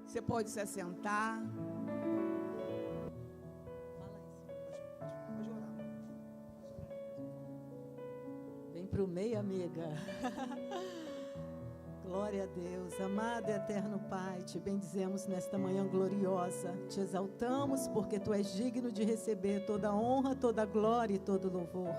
Você pode se assentar. Pode orar. Vem para o meio, amiga. Glória a Deus. Amado e eterno Pai, te bendizemos nesta manhã gloriosa. Te exaltamos porque Tu és digno de receber toda a honra, toda a glória e todo o louvor.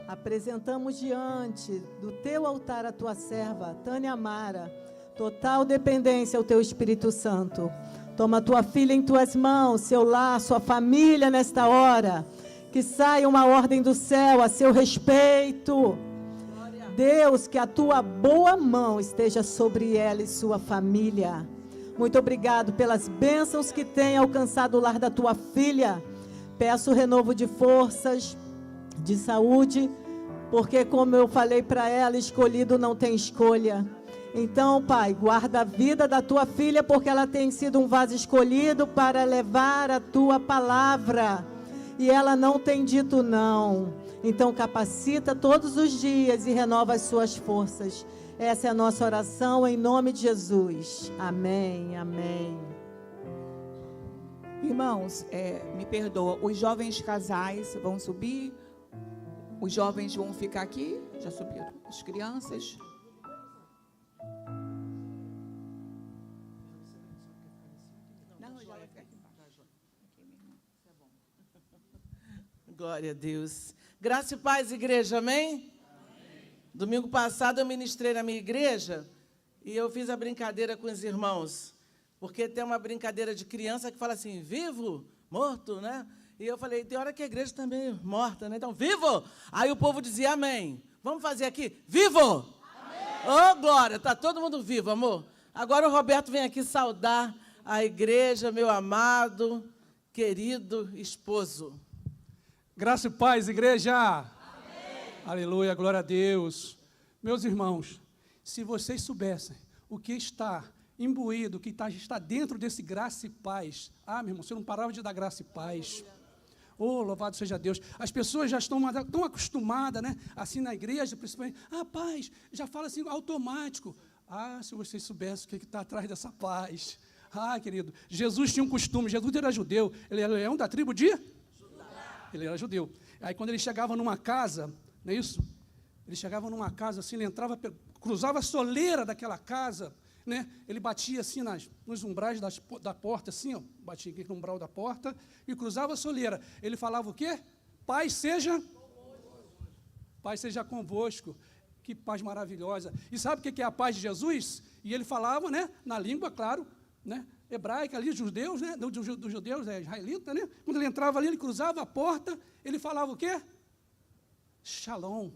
Apresentamos diante do Teu altar a Tua serva, Tânia Amara, total dependência ao Teu Espírito Santo. Toma a Tua filha em Tuas mãos, seu lar, sua família nesta hora. Que saia uma ordem do céu a seu respeito. Deus, que a Tua boa mão esteja sobre ela e sua família. Muito obrigado pelas bênçãos que tem alcançado o lar da Tua filha. Peço renovo de forças, de saúde, porque como eu falei para ela, escolhido não tem escolha. Então, Pai, guarda a vida da Tua filha, porque ela tem sido um vaso escolhido para levar a Tua palavra. E ela não tem dito não. Então, capacita todos os dias e renova as suas forças. Essa é a nossa oração em nome de Jesus. Amém, amém. Irmãos, me perdoa, os jovens casais vão subir, os jovens vão ficar aqui, já subiram, as crianças. Não, já vai ficar aqui embaixo. Aqui, minha irmã. Tá bom. Glória a Deus. Graça e paz, igreja, amém? Amém? Domingo passado eu ministrei na minha igreja e eu fiz a brincadeira com os irmãos, porque tem uma brincadeira de criança que fala assim, vivo, morto, né? E eu falei, tem hora que a igreja também é morta, né? Então, vivo! Aí o povo dizia amém. Vamos fazer aqui, vivo! Amém! Ô, glória, tá todo mundo vivo, amor. Agora o Roberto vem aqui saudar a igreja, meu amado, querido esposo. Graça e paz, igreja. Amém. Aleluia, glória a Deus. Meus irmãos, se vocês soubessem o que está imbuído, o que está dentro desse graça e paz. Meu irmão, você não parava de dar graça e paz. Oh, louvado seja Deus. As pessoas já estão tão acostumadas, né? Assim na igreja, principalmente. Paz, já fala assim automático. Se vocês soubessem o que está atrás dessa paz. Querido, Jesus tinha um costume, Jesus era judeu. Ele era leão da tribo de... Ele era judeu. Aí quando ele chegava numa casa, não é isso? Ele chegava numa casa assim, ele entrava, cruzava a soleira daquela casa, né? Ele batia assim nos umbrais da porta, assim, ó, batia aqui no umbral da porta e cruzava a soleira. Ele falava o quê? Paz seja convosco. Paz seja convosco. Que paz maravilhosa. E sabe o que é a paz de Jesus? E ele falava, né? Na língua, claro, né? Hebraica ali, judeus, né? Dos judeus, israelita, né? Quando ele entrava ali, ele cruzava a porta, ele falava o quê? Shalom,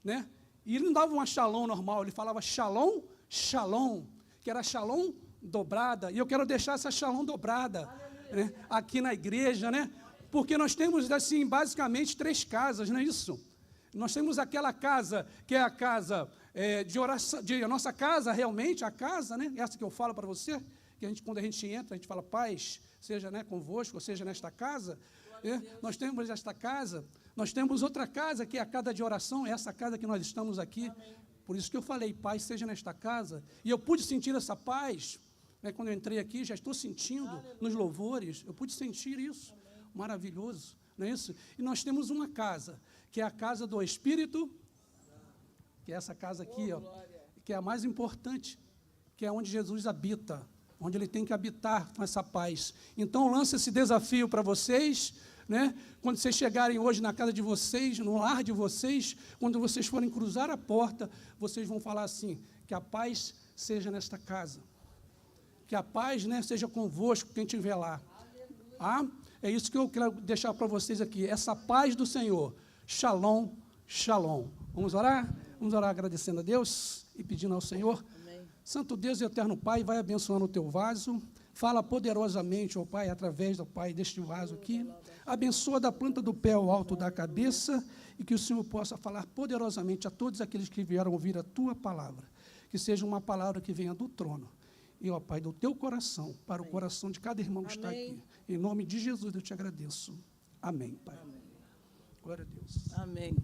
né? E ele não dava uma shalom normal, ele falava shalom, shalom, que era shalom dobrada. E eu quero deixar essa shalom dobrada, né? Aqui na igreja, né? Porque nós temos, assim, basicamente 3 casas, não é isso? Nós temos aquela casa, que é a casa de oração, a nossa casa, realmente, a casa, né? Essa que eu falo para você, que quando a gente entra, a gente fala, paz, seja, né, convosco, ou seja, nesta casa. Nós temos esta casa, nós temos outra casa, que é a casa de oração, é essa casa que nós estamos aqui. Amém. Por isso que eu falei, paz seja nesta casa. E eu pude sentir essa paz, né, quando eu entrei aqui, já estou sentindo. Aleluia. Nos louvores, eu pude sentir isso. Amém. Maravilhoso, não é isso? E nós temos uma casa, que é a casa do Espírito, que é essa casa aqui, ó, que é a mais importante, que é onde Jesus habita, onde ele tem que habitar com essa paz. Então, lança esse desafio para vocês, né? Quando vocês chegarem hoje na casa de vocês, no lar de vocês, quando vocês forem cruzar a porta, vocês vão falar assim, que a paz seja nesta casa, que a paz, né, seja convosco, quem estiver lá. É isso que eu quero deixar para vocês aqui, essa paz do Senhor. Shalom, shalom. Vamos orar? Vamos orar agradecendo a Deus e pedindo ao Senhor. Santo Deus e eterno Pai, vai abençoando o teu vaso, fala poderosamente, ó Pai, através do Pai deste vaso aqui, abençoa da planta do pé ao alto da cabeça, e que o Senhor possa falar poderosamente a todos aqueles que vieram ouvir a tua palavra, que seja uma palavra que venha do trono, e ó Pai, do teu coração, para o coração de cada irmão que está aqui. Em nome de Jesus eu te agradeço. Amém, Pai. Amém. Glória a Deus. Amém.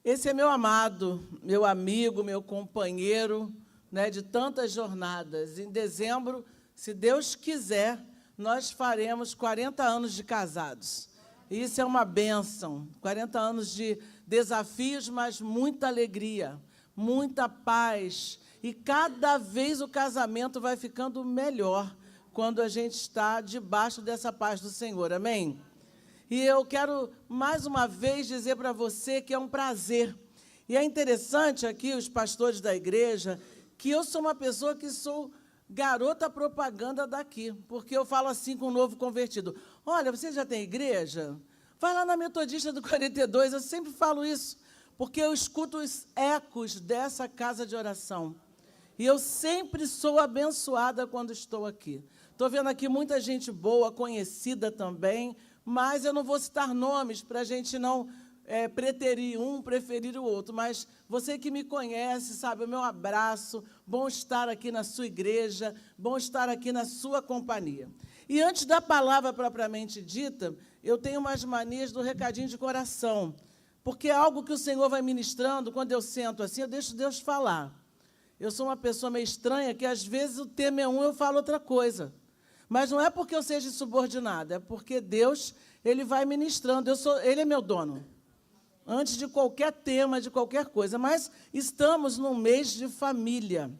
Esse é meu amado, meu amigo, meu companheiro, né, de tantas jornadas. Em dezembro, se Deus quiser, nós faremos 40 anos de casados. Isso é uma bênção. 40 anos de desafios, mas muita alegria, muita paz. E cada vez o casamento vai ficando melhor quando a gente está debaixo dessa paz do Senhor. Amém? E eu quero, mais uma vez, dizer para você que é um prazer. E é interessante aqui, os pastores da igreja, que eu sou uma pessoa que sou garota propaganda daqui, porque eu falo assim com o novo convertido. Olha, você já tem igreja? Vai lá na Metodista do 42, eu sempre falo isso, porque eu escuto os ecos dessa casa de oração. E eu sempre sou abençoada quando estou aqui. Estou vendo aqui muita gente boa, conhecida também, mas eu não vou citar nomes para a gente não preterir um, preferir o outro. Mas você que me conhece, sabe, o meu abraço, bom estar aqui na sua igreja, bom estar aqui na sua companhia. E antes da palavra propriamente dita, eu tenho umas manias do recadinho de coração, porque é algo que o Senhor vai ministrando, quando eu sento assim, eu deixo Deus falar. Eu sou uma pessoa meio estranha, que às vezes o tema é um, eu falo outra coisa. Mas não é porque eu seja subordinada, é porque Deus, Ele vai ministrando. Ele é meu dono, antes de qualquer tema, de qualquer coisa. Mas estamos num mês de família.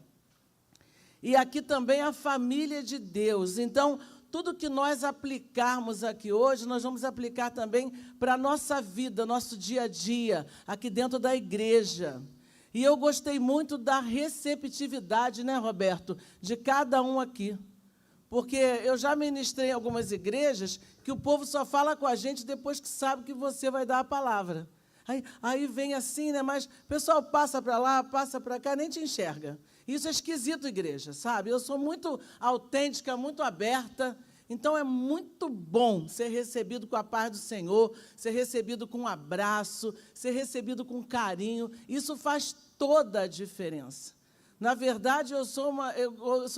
E aqui também a família de Deus. Então, tudo que nós aplicarmos aqui hoje, nós vamos aplicar também para a nossa vida, nosso dia a dia, aqui dentro da igreja. E eu gostei muito da receptividade, né, Roberto, de cada um aqui. Porque eu já ministrei em algumas igrejas que o povo só fala com a gente depois que sabe que você vai dar a palavra. Aí vem assim, né? Mas o pessoal passa para lá, passa para cá, nem te enxerga. Isso é esquisito, igreja, sabe? Eu sou muito autêntica, muito aberta. Então, é muito bom ser recebido com a paz do Senhor, ser recebido com um abraço, ser recebido com carinho. Isso faz toda a diferença. Na verdade, eu sou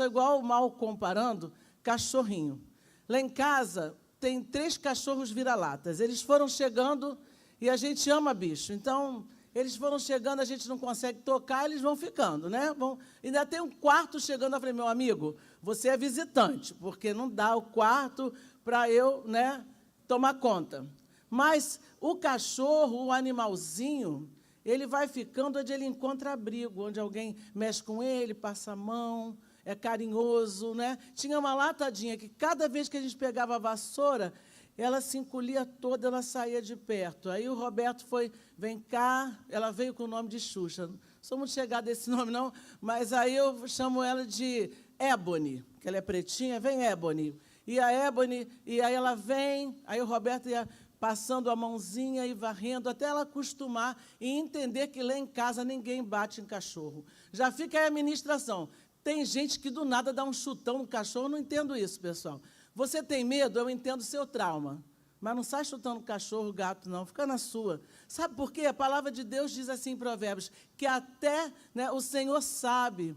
igual, mal comparando, cachorrinho. Lá em casa, tem 3 cachorros vira-latas. Eles foram chegando e a gente ama bicho. Então, eles foram chegando, a gente não consegue tocar, eles vão ficando, né? Ainda tem um quarto chegando. Eu falei, meu amigo, você é visitante, porque não dá o quarto para eu, né, tomar conta. Mas o cachorro, o animalzinho, ele vai ficando onde ele encontra abrigo, onde alguém mexe com ele, passa a mão, é carinhoso, né? Tinha uma latadinha que cada vez que a gente pegava a vassoura, ela se encolhia toda, ela saía de perto. Aí o Roberto foi, vem cá, ela veio com o nome de Xuxa. Não sou muito chegada a esse nome, não, mas aí eu chamo ela de Ebony, que ela é pretinha, vem Ebony. E a Ebony, e aí ela vem, aí o Roberto ia passando a mãozinha e varrendo, até ela acostumar e entender que lá em casa ninguém bate em cachorro. Já fica aí a ministração. Tem gente que do nada dá um chutão no cachorro, eu não entendo isso, pessoal. Você tem medo? Eu entendo o seu trauma. Mas não sai chutando cachorro, gato, não. Fica na sua. Sabe por quê? A palavra de Deus diz assim em Provérbios, que até, né, o Senhor sabe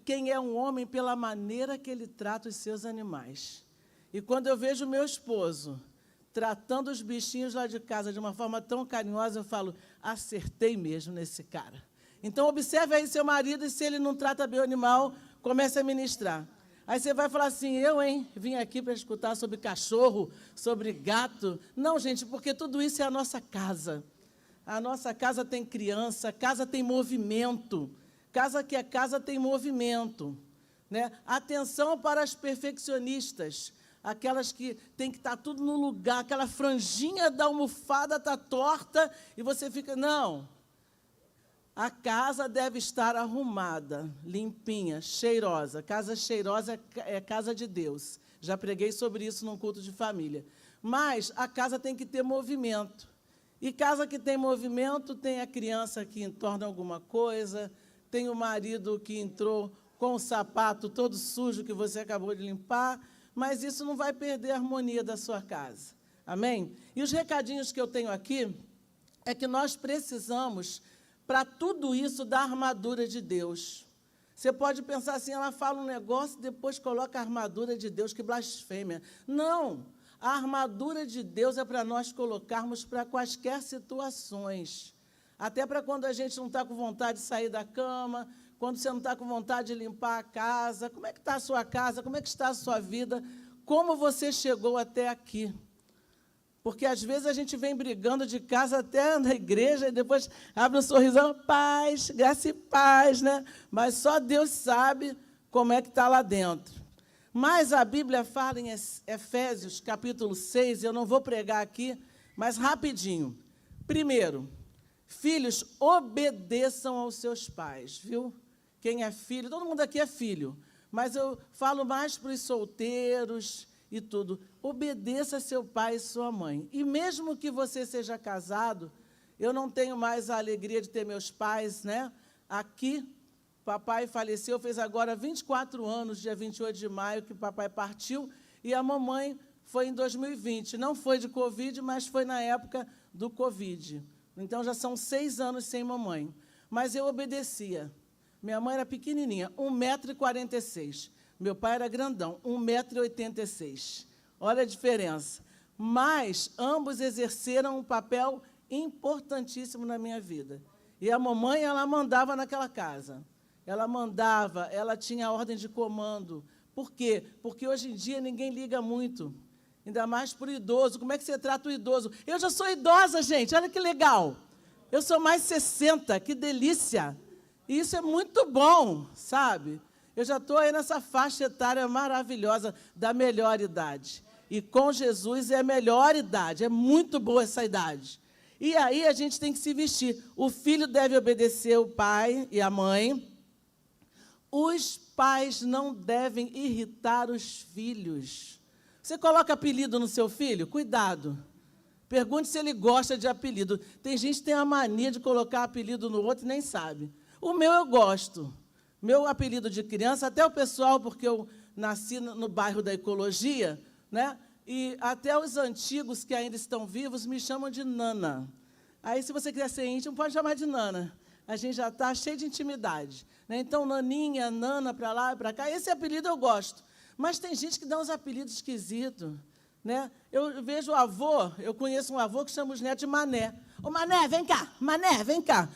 quem é um homem pela maneira que ele trata os seus animais. E quando eu vejo o meu esposo tratando os bichinhos lá de casa de uma forma tão carinhosa, eu falo, acertei mesmo nesse cara. Então, observe aí seu marido, e se ele não trata bem o animal, comece a ministrar. Aí você vai falar assim, vim aqui para escutar sobre cachorro, sobre gato. Não, gente, porque tudo isso é a nossa casa. A nossa casa tem criança, casa tem movimento. Casa que é casa tem movimento, né? Atenção para as perfeccionistas, aquelas que tem que estar tudo no lugar, aquela franjinha da almofada está torta e você fica, não. A casa deve estar arrumada, limpinha, cheirosa. Casa cheirosa é casa de Deus. Já preguei sobre isso num culto de família. Mas a casa tem que ter movimento. E casa que tem movimento, tem a criança que entorna alguma coisa, tem o marido que entrou com o sapato todo sujo que você acabou de limpar, mas isso não vai perder a harmonia da sua casa. Amém? E os recadinhos que eu tenho aqui é que nós precisamos, para tudo isso, da armadura de Deus. Você pode pensar assim, ela fala um negócio e depois coloca a armadura de Deus, que blasfêmia. Não, a armadura de Deus é para nós colocarmos para quaisquer situações. Até para quando a gente não está com vontade de sair da cama, quando você não está com vontade de limpar a casa. Como é que está a sua casa? Como é que está a sua vida? Como você chegou até aqui? Porque, às vezes, a gente vem brigando de casa até na igreja e depois abre um sorrisão, paz, graça e paz, né? Mas só Deus sabe como é que está lá dentro. Mas a Bíblia fala em Efésios, capítulo 6, eu não vou pregar aqui, mas rapidinho. Primeiro, filhos, obedeçam aos seus pais, viu? Quem é filho, todo mundo aqui é filho, mas eu falo mais para os solteiros e tudo. Obedeça a seu pai e sua mãe. E mesmo que você seja casado, eu não tenho mais a alegria de ter meus pais, né? Aqui, papai faleceu, fez agora 24 anos, dia 28 de maio, que papai partiu, e a mamãe foi em 2020. Não foi de Covid, mas foi na época do Covid. Então, já são 6 anos sem mamãe. Mas eu obedecia. Minha mãe era pequenininha, 1,46 m. Meu pai era grandão, 1,86 m. Olha a diferença. Mas ambos exerceram um papel importantíssimo na minha vida. E a mamãe, ela mandava naquela casa. Ela mandava, ela tinha ordem de comando. Por quê? Porque hoje em dia ninguém liga muito. Ainda mais para o idoso. Como é que você trata o idoso? Eu já sou idosa, gente. Olha que legal. Eu sou mais 60, que delícia. E isso é muito bom, sabe? Eu já estou aí nessa faixa etária maravilhosa da melhor idade. E com Jesus é a melhor idade. É muito boa essa idade. E aí a gente tem que se vestir. O filho deve obedecer o pai e a mãe. Os pais não devem irritar os filhos. Você coloca apelido no seu filho? Cuidado. Pergunte se ele gosta de apelido. Tem gente que tem a mania de colocar apelido no outro e nem sabe. O meu eu gosto. Meu apelido de criança, até o pessoal, porque eu nasci no bairro da Ecologia, né? E até os antigos que ainda estão vivos me chamam de Nana. Aí, se você quiser ser íntimo, pode chamar de Nana. A gente já está cheio de intimidade, né? Então, Naninha, Nana, para lá e para cá. Esse apelido eu gosto. Mas tem gente que dá uns apelidos esquisitos, né? Eu vejo o avô, eu conheço um avô que chama os netos de Mané. Ô, Mané, vem cá. Mané, vem cá.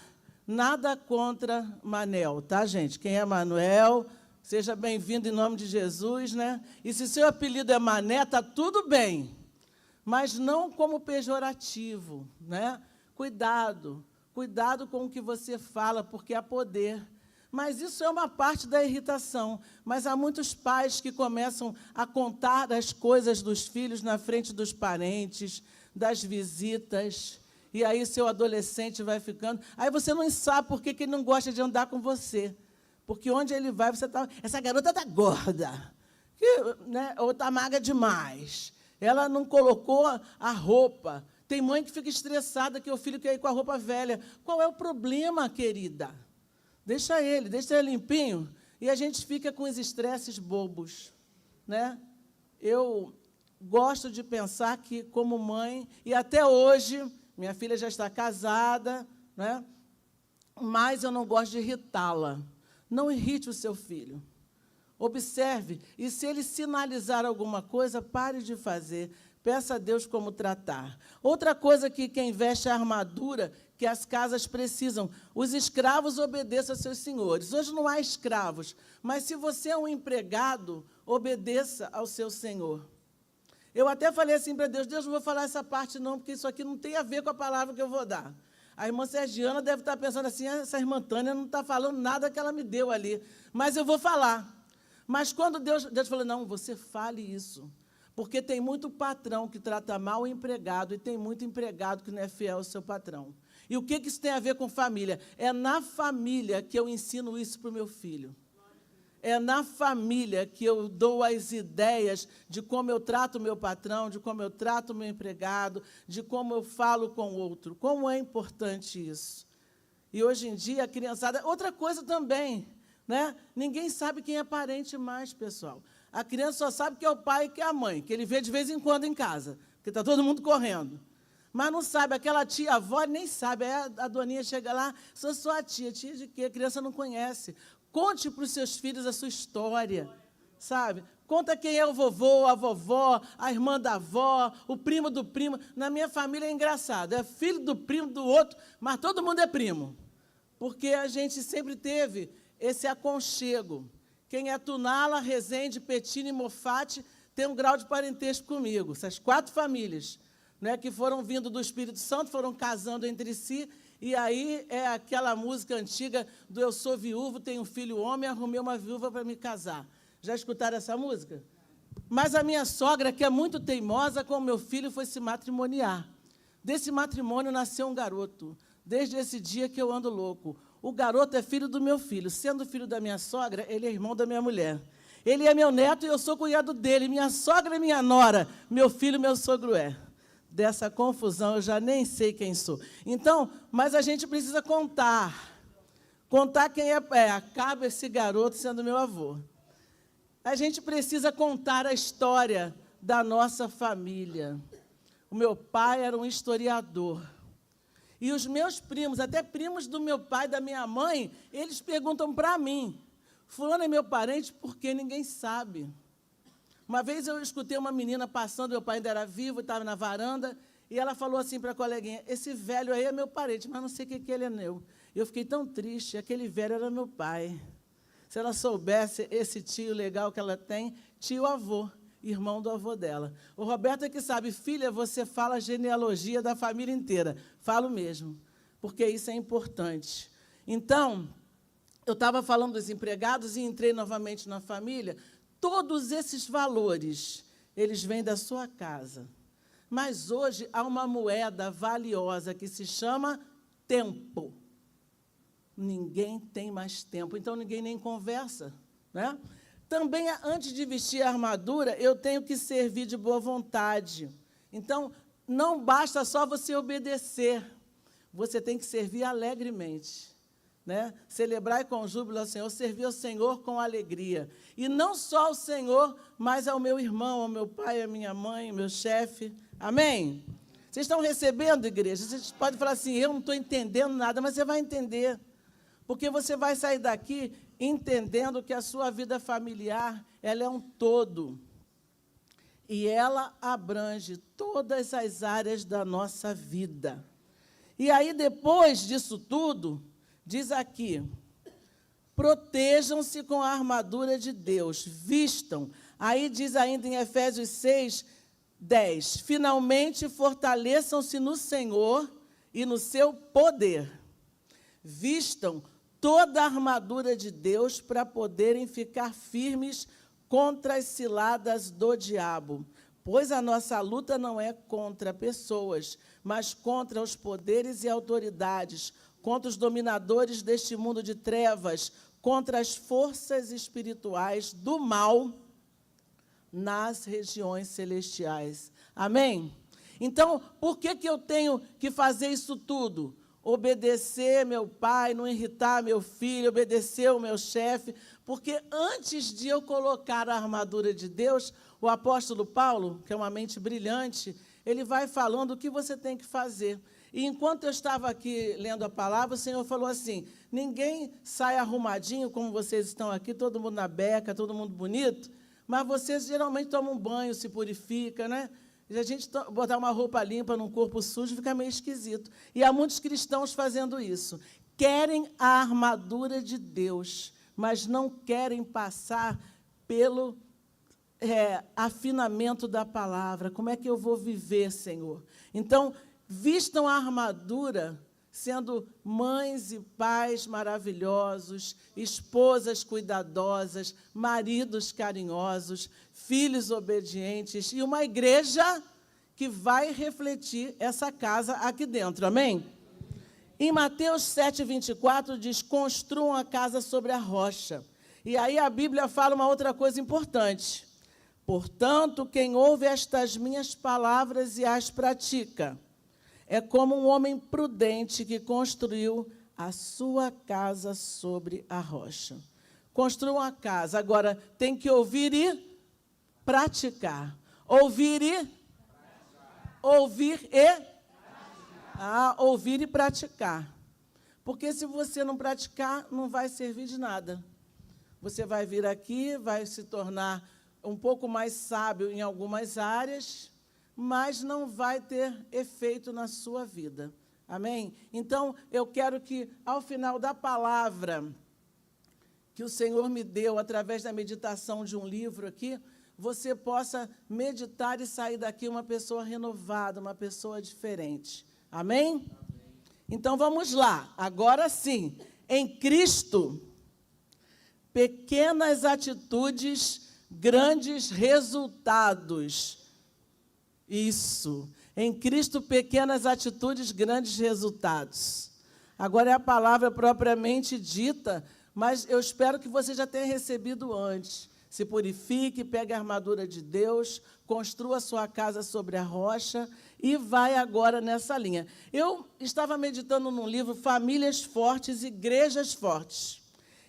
Nada contra Manel, tá, gente? Quem é Manuel, seja bem-vindo em nome de Jesus, né? E se seu apelido é Mané, tá tudo bem. Mas não como pejorativo, né? Cuidado. Cuidado com o que você fala, porque há poder. Mas isso é uma parte da irritação. Mas há muitos pais que começam a contar as coisas dos filhos na frente dos parentes, das visitas, e aí seu adolescente vai ficando. Aí você não sabe por que ele não gosta de andar com você. Porque onde ele vai, você está... Essa garota está gorda, né? Ou está magra demais. Ela não colocou a roupa. Tem mãe que fica estressada que o filho quer ir com a roupa velha. Qual é o problema, querida? Deixa ele limpinho. E a gente fica com os estresses bobos, né? Eu gosto de pensar que, como mãe, e até hoje, minha filha já está casada, né? Mas eu não gosto de irritá-la. Não irrite o seu filho. Observe, e se ele sinalizar alguma coisa, pare de fazer. Peça a Deus como tratar. Outra coisa que quem veste a armadura que as casas precisam, os escravos obedeçam a seus senhores. Hoje não há escravos, mas se você é um empregado, obedeça ao seu senhor. Eu até falei assim para Deus, Deus, não vou falar essa parte não, porque isso aqui não tem a ver com a palavra que eu vou dar. A irmã Sergiana deve estar pensando assim, essa irmã Tânia não está falando nada que ela me deu ali, mas eu vou falar. Mas quando Deus falou, não, você fale isso. Porque tem muito patrão que trata mal o empregado e tem muito empregado que não é fiel ao seu patrão. E o que isso tem a ver com família? É na família que eu ensino isso para o meu filho. É na família que eu dou as ideias de como eu trato o meu patrão, de como eu trato o meu empregado, de como eu falo com o outro. Como é importante isso. E hoje em dia a criançada... Outra coisa também, né? Ninguém sabe quem é parente mais, pessoal. A criança só sabe que é o pai e que é a mãe, que ele vê de vez em quando em casa, porque está todo mundo correndo. Mas não sabe, aquela tia-avó nem sabe. Aí a doninha chega lá, sou sua tia. Tia de quê? A criança não conhece. Conte para os seus filhos a sua história, sabe? Conta quem é o vovô, a vovó, a irmã da avó, o primo do primo. Na minha família é engraçado, é filho do primo do outro, mas todo mundo é primo. Porque a gente sempre teve esse aconchego. Quem é Tunala, Resende, Petina e Mofate tem um grau de parentesco comigo. Essas 4 famílias, né, que foram vindo do Espírito Santo, foram casando entre si, e aí é aquela música antiga do eu sou viúvo, tenho um filho homem, arrumei uma viúva para me casar. Já escutaram essa música? Mas a minha sogra, que é muito teimosa, com o meu filho foi se matrimoniar. Desse matrimônio nasceu um garoto. Desde esse dia que eu ando louco. O garoto é filho do meu filho. Sendo filho da minha sogra, ele é irmão da minha mulher. Ele é meu neto e eu sou cunhado dele. Minha sogra é minha nora. Meu filho, meu sogro é. Dessa confusão, eu já nem sei quem sou. Então, mas a gente precisa contar. Contar quem acaba esse garoto sendo meu avô. A gente precisa contar a história da nossa família. O meu pai era um historiador. E os meus primos, até primos do meu pai e da minha mãe, eles perguntam para mim, fulano é meu parente porque ninguém sabe. Uma vez eu escutei uma menina passando, meu pai ainda era vivo, estava na varanda, e ela falou assim para a coleguinha, esse velho aí é meu parente, mas não sei o que ele é meu. Eu fiquei tão triste, aquele velho era meu pai. Se ela soubesse esse tio legal que ela tem, tio-avô, irmão do avô dela. O Roberto é que sabe, filha, você fala a genealogia da família inteira. Falo mesmo, porque isso é importante. Então, eu estava falando dos empregados e entrei novamente na família. Todos esses valores, eles vêm da sua casa. Mas hoje há uma moeda valiosa que se chama tempo. Ninguém tem mais tempo, então ninguém nem conversa, né? Também, antes de vestir a armadura, eu tenho que servir de boa vontade. Então, não basta só você obedecer, você tem que servir alegremente, né? Celebrar com júbilo ao Senhor, servir ao Senhor com alegria. E não só ao Senhor, mas ao meu irmão, ao meu pai, à minha mãe, ao meu chefe. Amém? Vocês estão recebendo, igreja? Vocês podem falar assim, eu não estou entendendo nada, mas você vai entender. Porque você vai sair daqui entendendo que a sua vida familiar, ela é um todo. E ela abrange todas as áreas da nossa vida. E aí, depois disso tudo, diz aqui, protejam-se com a armadura de Deus, vistam. Aí diz ainda em Efésios 6, 10, finalmente fortaleçam-se no Senhor e no seu poder. Vistam toda a armadura de Deus para poderem ficar firmes contra as ciladas do diabo. Pois a nossa luta não é contra pessoas, mas contra os poderes e autoridades, contra os dominadores deste mundo de trevas, contra as forças espirituais do mal nas regiões celestiais. Amém? Então, por que eu tenho que fazer isso tudo? Obedecer meu pai, não irritar meu filho, obedecer o meu chefe, porque antes de eu colocar a armadura de Deus, o apóstolo Paulo, que é uma mente brilhante, ele vai falando o que você tem que fazer. E enquanto eu estava aqui lendo a palavra, o Senhor falou assim, ninguém sai arrumadinho, como vocês estão aqui, todo mundo na beca, todo mundo bonito, mas vocês geralmente tomam um banho, se purifica, né? E a gente botar uma roupa limpa num corpo sujo fica meio esquisito. E há muitos cristãos fazendo isso. Querem a armadura de Deus, mas não querem passar pelo afinamento da palavra. Como é que eu vou viver, Senhor? Então, vistam a armadura, sendo mães e pais maravilhosos, esposas cuidadosas, maridos carinhosos, filhos obedientes e uma igreja que vai refletir essa casa aqui dentro. Amém? Em Mateus 7:24 diz, construam a casa sobre a rocha. E aí a Bíblia fala uma outra coisa importante. Portanto, quem ouve estas minhas palavras e as pratica, é como um homem prudente que construiu a sua casa sobre a rocha. Construiu uma casa. Agora, tem que ouvir e praticar. Ouvir e praticar. Porque se você não praticar, não vai servir de nada. Você vai vir aqui, vai se tornar um pouco mais sábio em algumas áreas, mas não vai ter efeito na sua vida. Amém? Então, eu quero que, ao final da palavra, que o Senhor me deu através da meditação de um livro aqui, você possa meditar e sair daqui uma pessoa renovada, uma pessoa diferente. Amém? Então, vamos lá. Agora sim, em Cristo, pequenas atitudes, grandes resultados. Isso. Em Cristo, pequenas atitudes, grandes resultados. Agora é a palavra propriamente dita, mas eu espero que você já tenha recebido antes. Se purifique, pegue a armadura de Deus, construa a sua casa sobre a rocha e vai agora nessa linha. Eu estava meditando num livro, Famílias Fortes, Igrejas Fortes.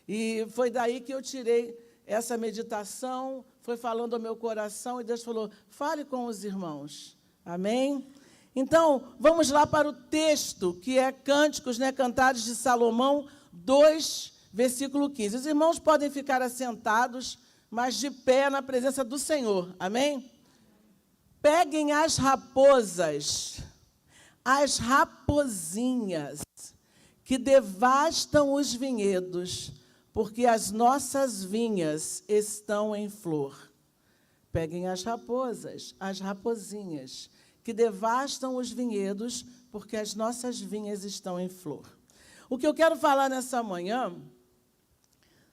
E foi daí que eu tirei essa meditação, foi falando ao meu coração, e Deus falou, fale com os irmãos. Amém? Então, vamos lá para o texto, que é Cânticos, né, Cantares de Salomão, 2, versículo 15. Os irmãos podem ficar assentados, mas de pé na presença do Senhor. Amém? Peguem as raposas, as rapozinhas, que devastam os vinhedos, porque as nossas vinhas estão em flor. Peguem as raposas, as rapozinhas, que devastam os vinhedos, porque as nossas vinhas estão em flor. O que eu quero falar nessa manhã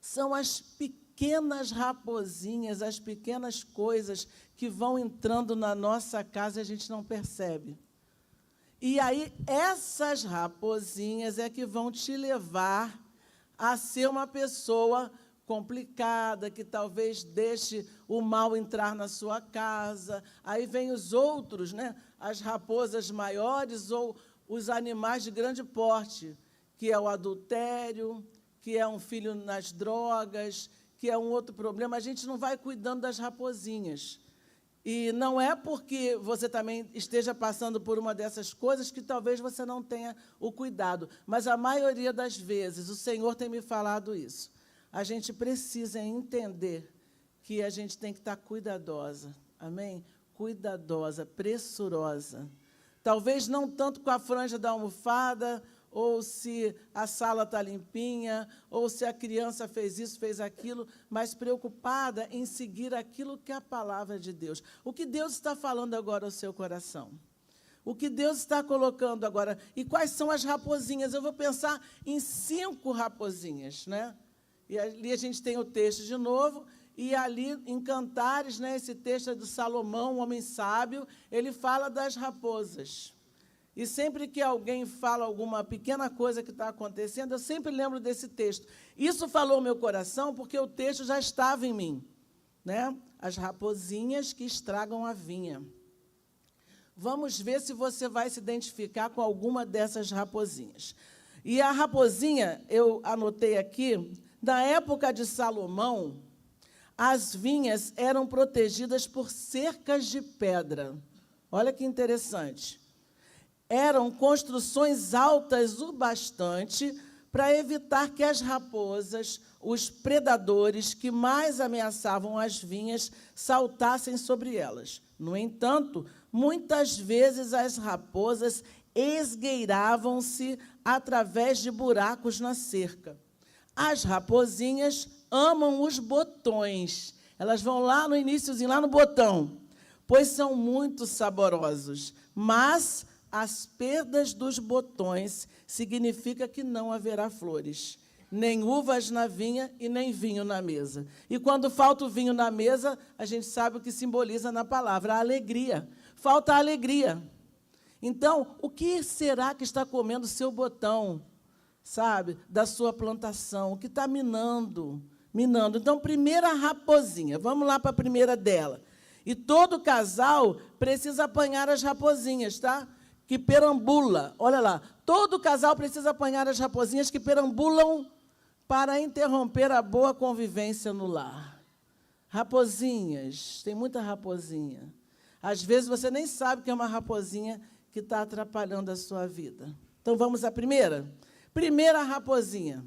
são as pequenas rapozinhas, as pequenas coisas que vão entrando na nossa casa e a gente não percebe. E aí, essas rapozinhas é que vão te levar a ser uma pessoa complicada, que talvez deixe o mal entrar na sua casa. Aí vem os outros, né? As raposas maiores ou os animais de grande porte, que é o adultério, que é um filho nas drogas, que é um outro problema. A gente não vai cuidando das rapozinhas. E não é porque você também esteja passando por uma dessas coisas que talvez você não tenha o cuidado. Mas, a maioria das vezes, o Senhor tem me falado isso. A gente precisa entender que a gente tem que estar cuidadosa. Amém? Cuidadosa, pressurosa. Talvez não tanto com a franja da almofada, ou se a sala está limpinha, ou se a criança fez isso, fez aquilo, mas preocupada em seguir aquilo que é a palavra de Deus. O que Deus está falando agora ao seu coração? O que Deus está colocando agora? E quais são as rapozinhas? Eu vou pensar em 5 rapozinhas, né? E ali a gente tem o texto de novo, e ali em Cantares, né, esse texto é do Salomão, um homem sábio, ele fala das raposas. E sempre que alguém fala alguma pequena coisa que está acontecendo, eu sempre lembro desse texto. Isso falou ao meu coração porque o texto já estava em mim, né? As rapozinhas que estragam a vinha. Vamos ver se você vai se identificar com alguma dessas rapozinhas. E a rapozinha, eu anotei aqui, na época de Salomão, as vinhas eram protegidas por cercas de pedra. Olha que interessante. Eram construções altas o bastante para evitar que as raposas, os predadores que mais ameaçavam as vinhas, saltassem sobre elas. No entanto, muitas vezes as raposas esgueiravam-se através de buracos na cerca. As rapozinhas amam os botões. Elas vão lá no iniciozinho, lá no botão, pois são muito saborosos. Mas as perdas dos botões significa que não haverá flores, nem uvas na vinha e nem vinho na mesa. E quando falta o vinho na mesa, a gente sabe o que simboliza na palavra, a alegria. Falta a alegria. Então, o que será que está comendo o seu botão, sabe, da sua plantação? O que está minando? Então, primeira rapozinha. Vamos lá para a primeira dela. E todo casal precisa apanhar as rapozinhas, tá? Que perambula. Olha lá. Todo casal precisa apanhar as rapozinhas que perambulam para interromper a boa convivência no lar. Rapozinhas. Tem muita raposinha. Às vezes, você nem sabe que é uma raposinha que está atrapalhando a sua vida. Então, vamos à primeira? Primeira rapozinha.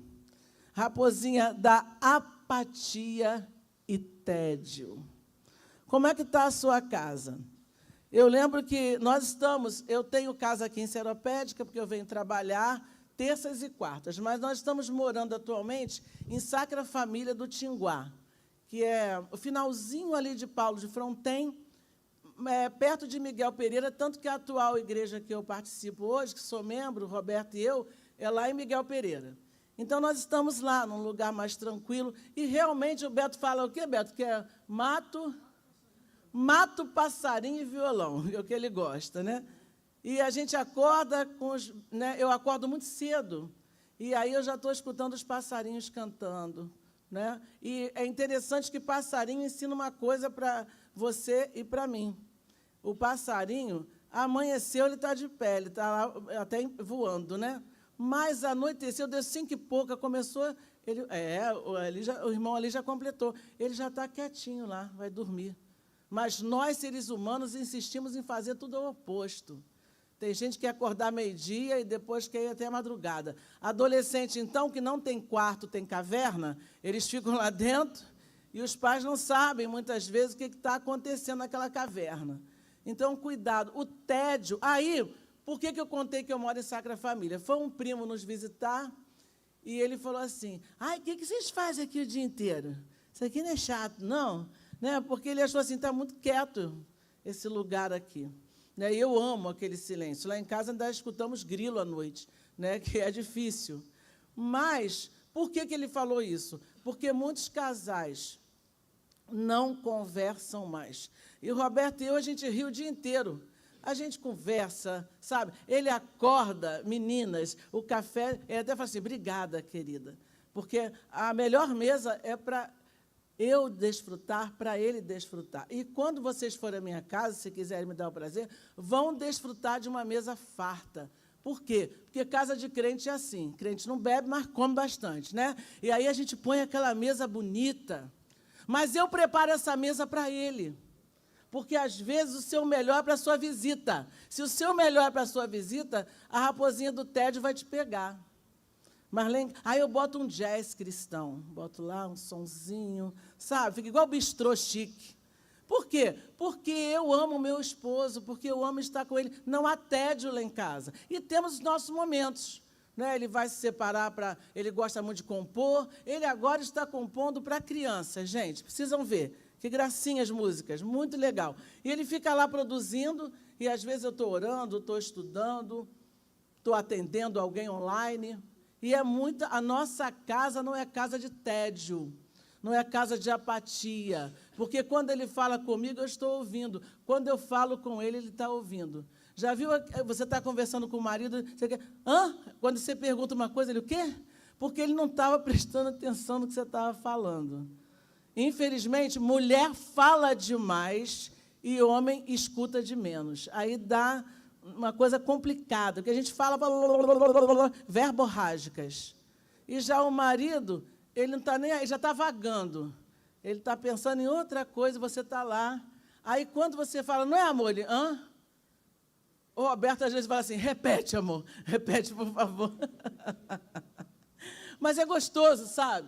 Raposinha da apatia e tédio. Como é que está a sua casa? Eu lembro que eu tenho casa aqui em Seropédica, porque eu venho trabalhar, terças e quartas, mas nós estamos morando atualmente em Sacra Família do Tinguá, que é o finalzinho ali de Paulo de Fronten, perto de Miguel Pereira, tanto que a atual igreja que eu participo hoje, que sou membro, Roberto e eu, é lá em Miguel Pereira. Então, nós estamos lá, num lugar mais tranquilo, e realmente o Beto fala o quê, Beto? Que é mato, passarinho e violão, é o que ele gosta, né? E a gente acorda com os... Né, eu acordo muito cedo, e aí eu já estou escutando os passarinhos cantando, né? E é interessante que passarinho ensina uma coisa para você e para mim. O passarinho, amanheceu, ele está de pé, ele está lá até voando, né? Mas anoiteceu, deu 5 e pouca, começou... o irmão ali já completou. Ele já está quietinho lá, vai dormir. Mas nós, seres humanos, insistimos em fazer tudo ao oposto. Tem gente que quer acordar meio-dia e depois quer ir até a madrugada. Adolescente, então, que não tem quarto, tem caverna, eles ficam lá dentro e os pais não sabem, muitas vezes, o que está acontecendo naquela caverna. Então, cuidado. O tédio... Aí, por que eu contei que eu moro em Sacra Família? Foi um primo nos visitar e ele falou assim, ai, o que vocês fazem aqui o dia inteiro? Isso aqui não é chato, não? Né? Porque ele achou assim, está muito quieto esse lugar aqui. Né? Eu amo aquele silêncio. Lá em casa ainda escutamos grilo à noite, né? Que é difícil. Mas, por que ele falou isso? Porque muitos casais não conversam mais. E o Roberto e eu, a gente ri o dia inteiro. A gente conversa, sabe? Ele acorda, meninas, o café... Ele até fala assim, obrigada, querida. Porque a melhor mesa é para eu desfrutar, para ele desfrutar. E quando vocês forem à minha casa, se quiserem me dar o prazer, vão desfrutar de uma mesa farta. Por quê? Porque casa de crente é assim. Crente não bebe, mas come bastante, né? E aí a gente põe aquela mesa bonita. Mas eu preparo essa mesa para ele. Porque, às vezes, o seu melhor é para a sua visita. Se o seu melhor é para a sua visita, a raposinha do tédio vai te pegar. Marlene, aí eu boto um jazz cristão, boto lá um sonzinho, sabe? Fica igual bistrô chique. Por quê? Porque eu amo o meu esposo, porque eu amo estar com ele. Não há tédio lá em casa. E temos os nossos momentos. Né? Ele vai se separar para... Ele gosta muito de compor. Ele agora está compondo para crianças, gente. Precisam ver. Que gracinha as músicas, muito legal. E ele fica lá produzindo, e às vezes eu estou orando, estou estudando, estou atendendo alguém online. E é muita... A nossa casa não é casa de tédio, não é casa de apatia. Porque quando ele fala comigo, eu estou ouvindo. Quando eu falo com ele, ele está ouvindo. Já viu? Você está conversando com o marido, você quer... Hã? Quando você pergunta uma coisa, ele o quê? Porque ele não estava prestando atenção no que você estava falando. Infelizmente, mulher fala demais e homem escuta de menos. Aí dá uma coisa complicada, porque a gente fala verborrágicas. E já o marido, ele não está nem aí, já está vagando. Ele está pensando em outra coisa, você está lá. Aí, quando você fala, não é, amor? Ele, hã? O Roberto, às vezes, fala assim, repete, amor, repete, por favor. Mas é gostoso, sabe?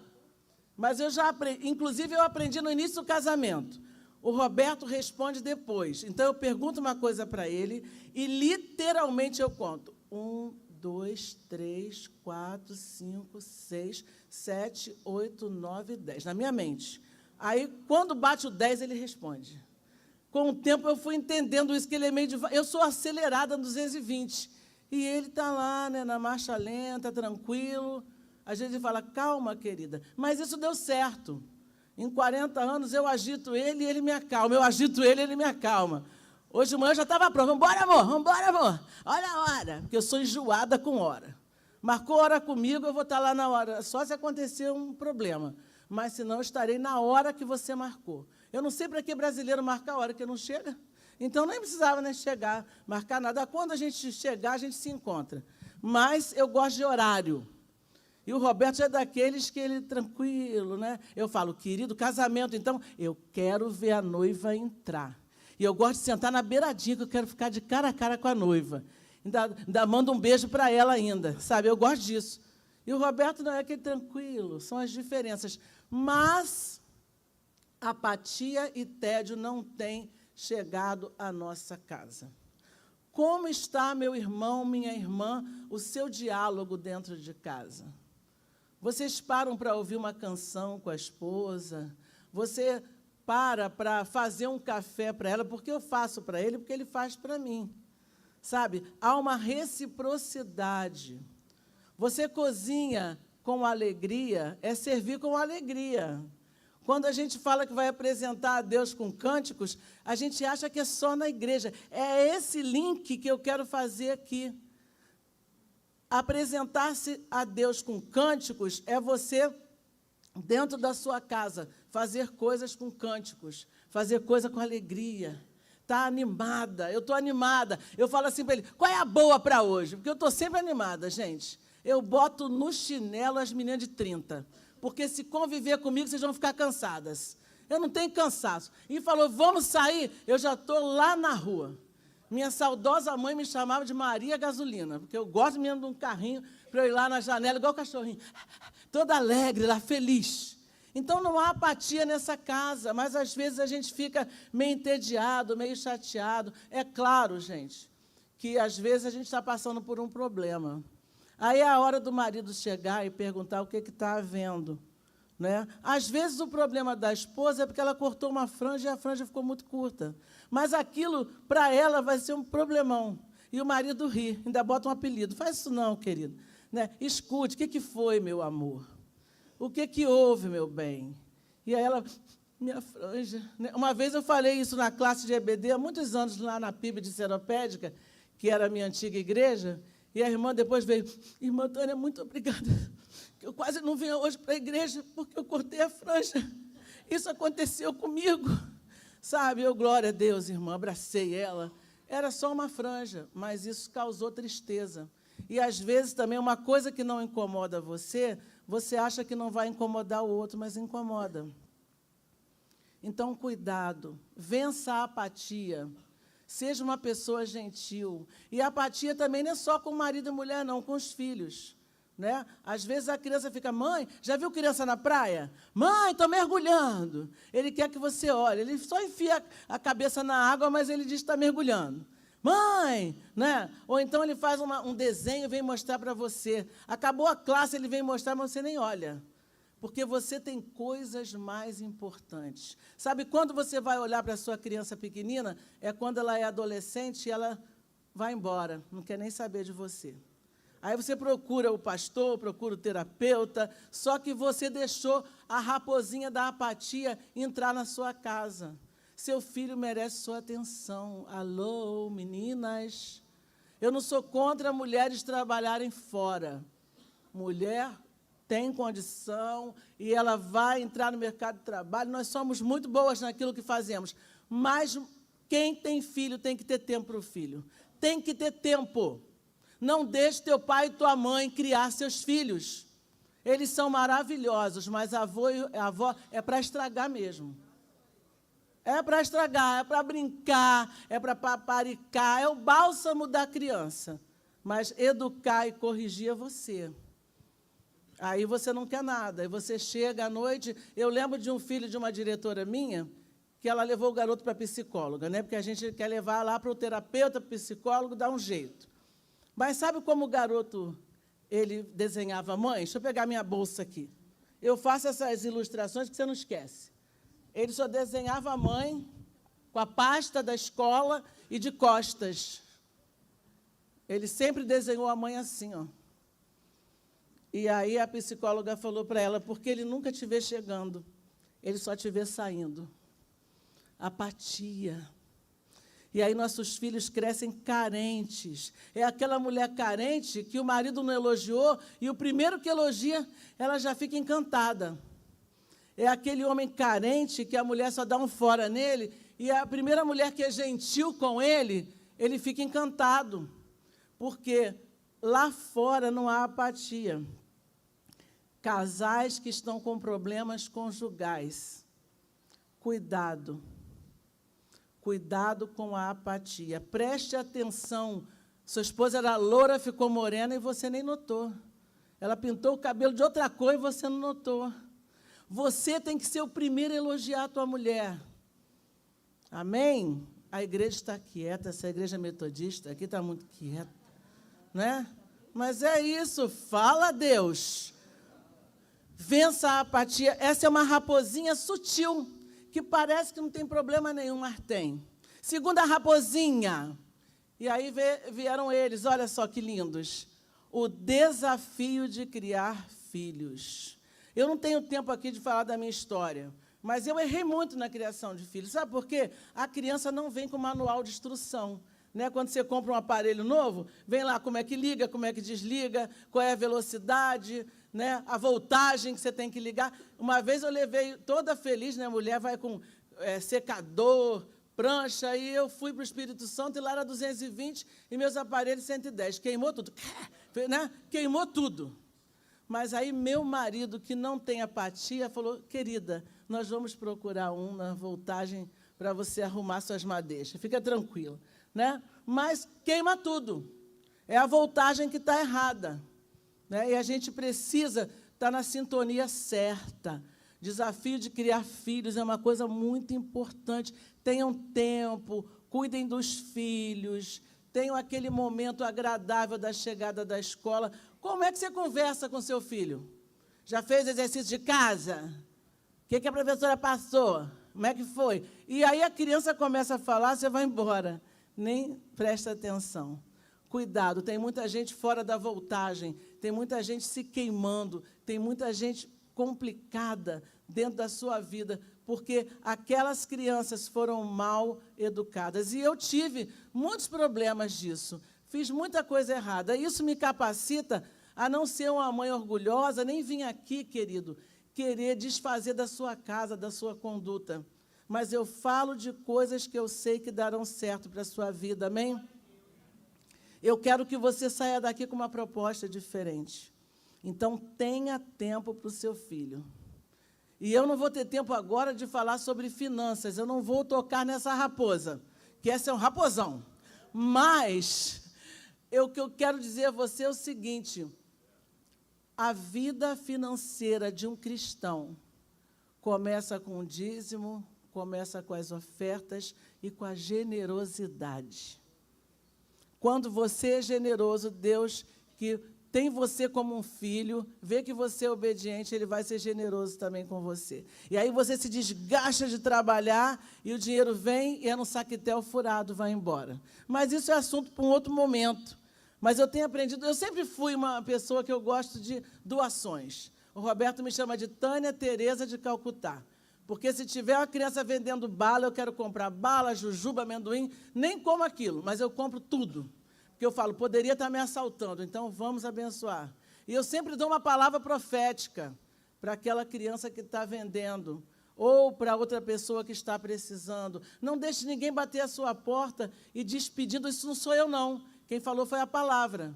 Mas eu já aprendi, inclusive eu aprendi no início do casamento. O Roberto responde depois. Então, eu pergunto uma coisa para ele e, literalmente, eu conto. 1, 2, 3, 4, 5, 6, 7, 8, 9, 10. Na minha mente. Aí, quando bate o 10, ele responde. Com o tempo, eu fui entendendo isso, que ele é meio devagar. Eu sou acelerada no 220. E ele está lá, né, na marcha lenta, tranquilo. Às vezes ele fala, calma, querida. Mas isso deu certo. Em 40 anos, eu agito ele e ele me acalma. Eu agito ele e ele me acalma. Hoje de manhã eu já estava pronto. Vamos embora, amor. Vamos embora, amor. Olha a hora. Porque eu sou enjoada com hora. Marcou hora comigo, eu vou estar lá na hora. Só se acontecer um problema. Mas, senão, eu estarei na hora que você marcou. Eu não sei para que brasileiro marcar a hora que não chega. Então, nem precisava nem chegar, marcar nada. Quando a gente chegar, a gente se encontra. Mas eu gosto de horário. E o Roberto é daqueles que ele tranquilo, né? Eu falo, querido, casamento, então, eu quero ver a noiva entrar. E eu gosto de sentar na beiradinha, que eu quero ficar de cara a cara com a noiva. Ainda mando um beijo para ela ainda, sabe? Eu gosto disso. E o Roberto não é aquele tranquilo, são as diferenças. Mas apatia e tédio não têm chegado à nossa casa. Como está, meu irmão, minha irmã, o seu diálogo dentro de casa? Vocês param para ouvir uma canção com a esposa? Você para fazer um café para ela, porque eu faço para ele, porque ele faz para mim. Sabe? Há uma reciprocidade. Você cozinha com alegria, é servir com alegria. Quando a gente fala que vai apresentar a Deus com cânticos, a gente acha que é só na igreja. É esse link que eu quero fazer aqui. Apresentar-se a Deus com cânticos é você, dentro da sua casa, fazer coisas com cânticos, fazer coisa com alegria. Está animada, eu estou animada. Eu falo assim para ele, qual é a boa para hoje? Porque eu estou sempre animada, gente. Eu boto no chinelo as meninas de 30, porque se conviver comigo, vocês vão ficar cansadas. Eu não tenho cansaço. E falou, vamos sair? Eu já estou lá na rua. Minha saudosa mãe me chamava de Maria Gasolina, porque eu gosto mesmo de um carrinho para eu ir lá na janela, igual o cachorrinho, toda alegre, lá, feliz. Então, não há apatia nessa casa, mas, às vezes, a gente fica meio entediado, meio chateado. É claro, gente, que, às vezes, a gente está passando por um problema. Aí é a hora do marido chegar e perguntar o que está havendo. Né? Às vezes, o problema da esposa é porque ela cortou uma franja e a franja ficou muito curta. Mas aquilo, para ela, vai ser um problemão. E o marido ri, ainda bota um apelido. Faz isso não, querido. Né? Escute, o que foi, meu amor? O que houve, meu bem? E aí ela, minha franja. Né? Uma vez eu falei isso na classe de EBD, há muitos anos, lá na PIB de Seropédica, que era a minha antiga igreja, e a irmã depois veio, irmã Tânia, muito obrigada, que eu quase não venho hoje para a igreja, porque eu cortei a franja. Isso aconteceu comigo. Sabe, eu, glória a Deus, irmã, abracei ela. Era só uma franja, mas isso causou tristeza. E, às vezes, também, uma coisa que não incomoda você, você acha que não vai incomodar o outro, mas incomoda. Então, cuidado, vença a apatia, seja uma pessoa gentil. E a apatia também não é só com marido e mulher, não, com os filhos. Né? Às vezes a criança fica, mãe, já viu criança na praia? Mãe, estou mergulhando. Ele quer que você olhe, ele só enfia a cabeça na água, mas ele diz que está mergulhando. Mãe, né? Ou então ele faz um desenho e vem mostrar para você. Acabou a classe, ele vem mostrar, mas você nem olha. Porque você tem coisas mais importantes. Sabe, quando você vai olhar para a sua criança pequenina, é quando ela é adolescente e ela vai embora, não quer nem saber de você. Aí você procura o pastor, procura o terapeuta, só que você deixou a raposinha da apatia entrar na sua casa. Seu filho merece sua atenção. Alô, meninas? Eu não sou contra mulheres trabalharem fora. Mulher tem condição e ela vai entrar no mercado de trabalho. Nós somos muito boas naquilo que fazemos. Mas quem tem filho tem que ter tempo para o filho. Tem que ter tempo. Não deixe teu pai e tua mãe criar seus filhos. Eles são maravilhosos, mas a avó é para estragar mesmo. É para estragar, é para brincar, é para paparicar, é o bálsamo da criança. Mas educar e corrigir é você. Aí você não quer nada, aí você chega à noite... Eu lembro de um filho de uma diretora minha, que ela levou o garoto para a psicóloga, né? Porque a gente quer levar lá para o terapeuta, para o psicólogo, dar um jeito. Mas sabe como o garoto, ele desenhava a mãe? Deixa eu pegar minha bolsa aqui. Eu faço essas ilustrações que você não esquece. Ele só desenhava a mãe com a pasta da escola e de costas. Ele sempre desenhou a mãe assim, ó. E aí a psicóloga falou para ela, porque ele nunca te vê chegando, ele só te vê saindo. Apatia. E aí nossos filhos crescem carentes. É aquela mulher carente que o marido não elogiou, e o primeiro que elogia, ela já fica encantada. É aquele homem carente que a mulher só dá um fora nele, e a primeira mulher que é gentil com ele, ele fica encantado. Porque lá fora não há apatia. Casais que estão com problemas conjugais. Cuidado. Cuidado com a apatia. Preste atenção. Sua esposa era loura, ficou morena e você nem notou. Ela pintou o cabelo de outra cor e você não notou. Você tem que ser o primeiro a elogiar a tua mulher. Amém? a igreja está quieta, essa igreja metodista aqui está muito quieta, né? Mas é isso, fala a Deus. Vença a apatia. Essa é uma raposinha sutil, que parece que não tem problema nenhum, mas tem. Segunda raposinha. E aí vieram eles, olha só que lindos. O desafio de criar filhos. Eu não tenho tempo aqui de falar da minha história, mas eu errei muito na criação de filhos. Sabe por quê? A criança não vem com manual de instrução. Né? Quando você compra um aparelho novo, vem lá como é que liga, como é que desliga, qual é a velocidade, né? A voltagem que você tem que ligar. Uma vez eu levei toda feliz, né? A mulher vai com secador, prancha, e eu fui para o Espírito Santo, e lá era 220, e meus aparelhos 110. Queimou tudo, né? Queimou tudo. Mas aí meu marido, que não tem apatia, falou, querida, nós vamos procurar um na voltagem para você arrumar suas madeixas. Fica tranquilo. Né? Mas queima tudo. É a voltagem que está errada. Né? E a gente precisa estar na sintonia certa. Desafio de criar filhos é uma coisa muito importante. Tenham tempo, cuidem dos filhos, tenham aquele momento agradável da chegada da escola. Como é que você conversa com seu filho? Já fez exercício de casa? O que a professora passou? Como é que foi? E aí a criança começa a falar, você vai embora. Nem presta atenção. Cuidado, tem muita gente fora da voltagem, tem muita gente se queimando, tem muita gente complicada dentro da sua vida, porque aquelas crianças foram mal educadas. E eu tive muitos problemas disso. Fiz muita coisa errada. Isso me capacita a não ser uma mãe orgulhosa, nem vir aqui, querido, querer desfazer da sua casa, da sua conduta. Mas eu falo de coisas que eu sei que darão certo para a sua vida, amém? Eu quero que você saia daqui com uma proposta diferente. Então, tenha tempo para o seu filho. E eu não vou ter tempo agora de falar sobre finanças, eu não vou tocar nessa raposa, que essa é um raposão. Mas, o que eu quero dizer a você é o seguinte, a vida financeira de um cristão começa com o dízimo, começa com as ofertas e com a generosidade. Quando você é generoso, Deus, que tem você como um filho, vê que você é obediente, Ele vai ser generoso também com você. E aí você se desgasta de trabalhar e o dinheiro vem e é no saquetel furado, vai embora. Mas isso é assunto para um outro momento. Mas eu tenho aprendido, eu sempre fui uma pessoa que eu gosto de doações. O Roberto me chama de Tânia Tereza de Calcutá. Porque se tiver uma criança vendendo bala, eu quero comprar bala, jujuba, amendoim, nem como aquilo, mas eu compro tudo. Porque eu falo, poderia estar me assaltando, então vamos abençoar. E eu sempre dou uma palavra profética para aquela criança que está vendendo, ou para outra pessoa que está precisando. Não deixe ninguém bater a sua porta e despedindo, isso não sou eu, não. Quem falou foi a palavra.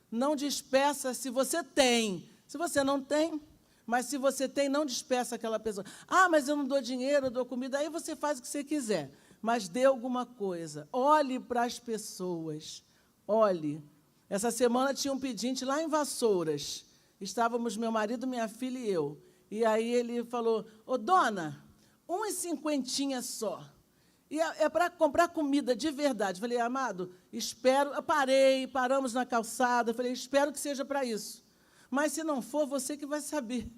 Não despeça se você tem. Se você não tem, mas se você tem, não despeça aquela pessoa. Ah, mas eu não dou dinheiro, eu dou comida. Aí você faz o que você quiser. Mas dê alguma coisa. Olhe para as pessoas. Olhe. Essa semana tinha um pedinte lá em Vassouras. Estávamos, meu marido, minha filha e eu. E aí ele falou, ô, dona, 1,50 só. E é para comprar comida de verdade. Falei, amado, espero... Paramos na calçada. Falei, espero que seja para isso. Mas, se não for, você que vai saber.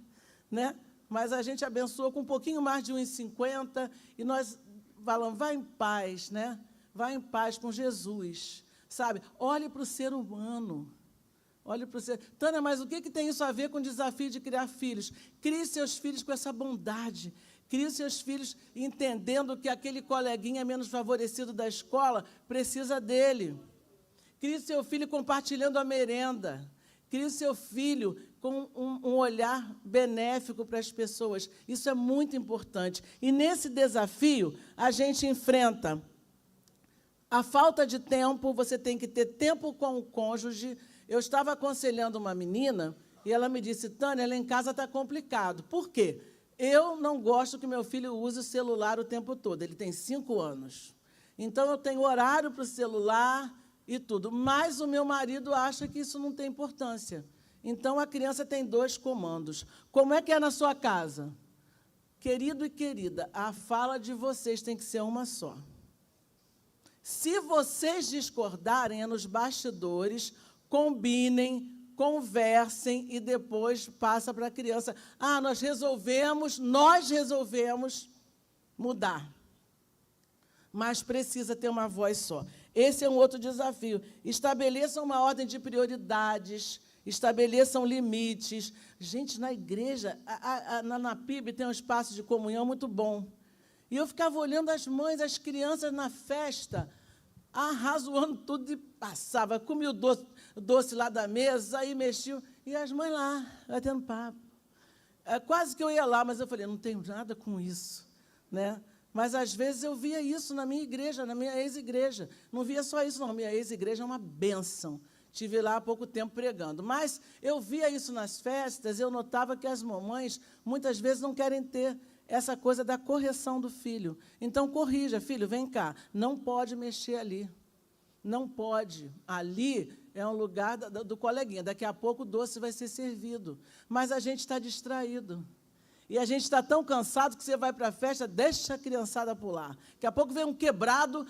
Né? Mas a gente abençoou com um pouquinho mais de 1,50 e nós falamos, vá em paz, né? Vá em paz com Jesus. Sabe? Olhe para o ser humano. Olhe para o ser... Tânia, mas o que tem isso a ver com o desafio de criar filhos? Crie seus filhos com essa bondade. Crie seus filhos entendendo que aquele coleguinha menos favorecido da escola precisa dele. Crie seu filho compartilhando a merenda. Crie seu filho com um olhar benéfico para as pessoas. Isso é muito importante. E, nesse desafio, a gente enfrenta a falta de tempo, você tem que ter tempo com o cônjuge. Eu estava aconselhando uma menina e ela me disse, Tânia, lá em casa está complicado. Por quê? Eu não gosto que meu filho use o celular o tempo todo. Ele tem 5 anos. Então, eu tenho horário para o celular e tudo. Mas o meu marido acha que isso não tem importância. Então, a criança tem 2 comandos. Como é que é na sua casa? Querido e querida, a fala de vocês tem que ser uma só. Se vocês discordarem, é nos bastidores, combinem, conversem e depois passa para a criança. Ah, nós resolvemos mudar. Mas precisa ter uma voz só. Esse é um outro desafio. Estabeleçam uma ordem de prioridades, estabeleçam limites. Gente, na igreja, na PIB tem um espaço de comunhão muito bom. E eu ficava olhando as mães, as crianças na festa, arrazoando tudo e passava. Comia o doce lá da mesa, aí mexia. E as mães lá, batendo papo. Quase que eu ia lá, mas eu falei, não tenho nada com isso, né? Mas, às vezes, eu via isso na minha igreja, na minha ex-igreja. Não via só isso, não. Minha ex-igreja é uma bênção. Estive lá há pouco tempo pregando. Mas eu via isso nas festas, eu notava que as mamães, muitas vezes, não querem ter essa coisa da correção do filho. Então, corrija, filho, vem cá. Não pode mexer ali. Não pode. Ali é um lugar do coleguinha. Daqui a pouco o doce vai ser servido. Mas a gente está distraído. E a gente está tão cansado que você vai para a festa, deixa a criançada pular. Daqui a pouco vem um quebrado,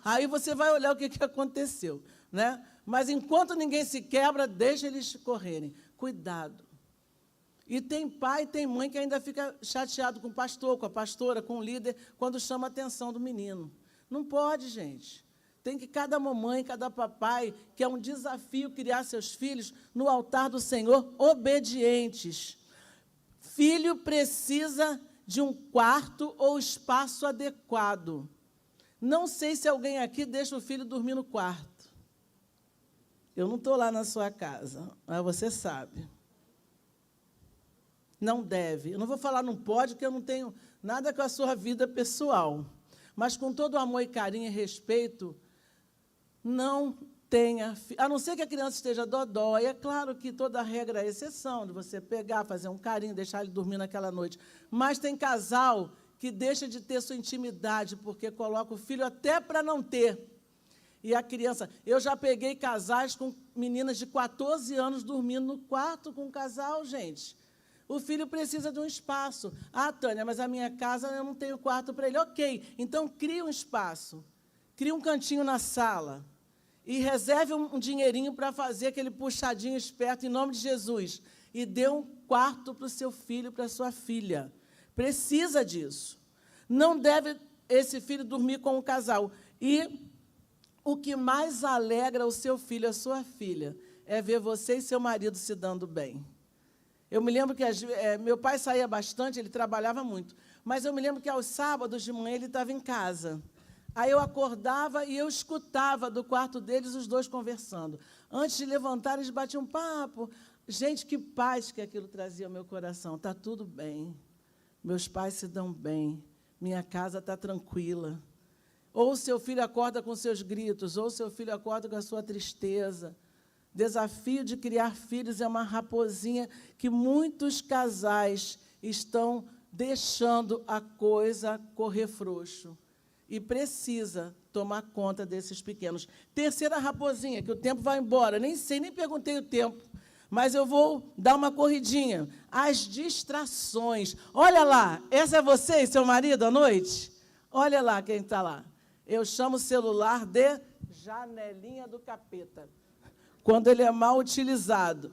aí você vai olhar o que aconteceu, né? Mas enquanto ninguém se quebra, deixa eles correrem. Cuidado. E tem pai, tem mãe que ainda fica chateado com o pastor, com a pastora, com o líder, quando chama a atenção do menino. Não pode, gente. Tem que cada mamãe, cada papai, que é um desafio criar seus filhos no altar do Senhor, obedientes. Filho precisa de um quarto ou espaço adequado. Não sei se alguém aqui deixa o filho dormir no quarto. Eu não estou lá na sua casa, mas você sabe. Não deve. Eu não vou falar não pode, porque eu não tenho nada com a sua vida pessoal. Mas com todo amor e carinho e respeito, não tenha, a não ser que a criança esteja dodó, e é claro que toda regra é exceção, de você pegar, fazer um carinho, deixar ele dormir naquela noite. Mas tem casal que deixa de ter sua intimidade, porque coloca o filho até para não ter. E a criança... Eu já peguei casais com meninas de 14 anos dormindo no quarto com o casal, gente. O filho precisa de um espaço. Ah, Tânia, mas a minha casa eu não tenho quarto para ele. Ok, então cria um espaço. Cria um cantinho na sala. E reserve um dinheirinho para fazer aquele puxadinho esperto, em nome de Jesus. E dê um quarto para o seu filho, para a sua filha. Precisa disso. Não deve esse filho dormir com o casal. E o que mais alegra o seu filho, a sua filha, é ver você e seu marido se dando bem. Eu me lembro que meu pai saía bastante, ele trabalhava muito. Mas eu me lembro que aos sábados de manhã ele estava em casa. Aí eu acordava e eu escutava do quarto deles os dois conversando. Antes de levantar, eles batiam um papo. Gente, que paz que aquilo trazia ao meu coração. Está tudo bem. Meus pais se dão bem. Minha casa está tranquila. Ou seu filho acorda com seus gritos, ou seu filho acorda com a sua tristeza. Desafio de criar filhos é uma raposinha que muitos casais estão deixando a coisa correr frouxo. E precisa tomar conta desses pequenos. Terceira raposinha, que o tempo vai embora. Nem sei, nem perguntei o tempo. Mas eu vou dar uma corridinha. As distrações. Olha lá, essa é você e seu marido à noite? Olha lá quem está lá. Eu chamo o celular de janelinha do capeta. Quando ele é mal utilizado.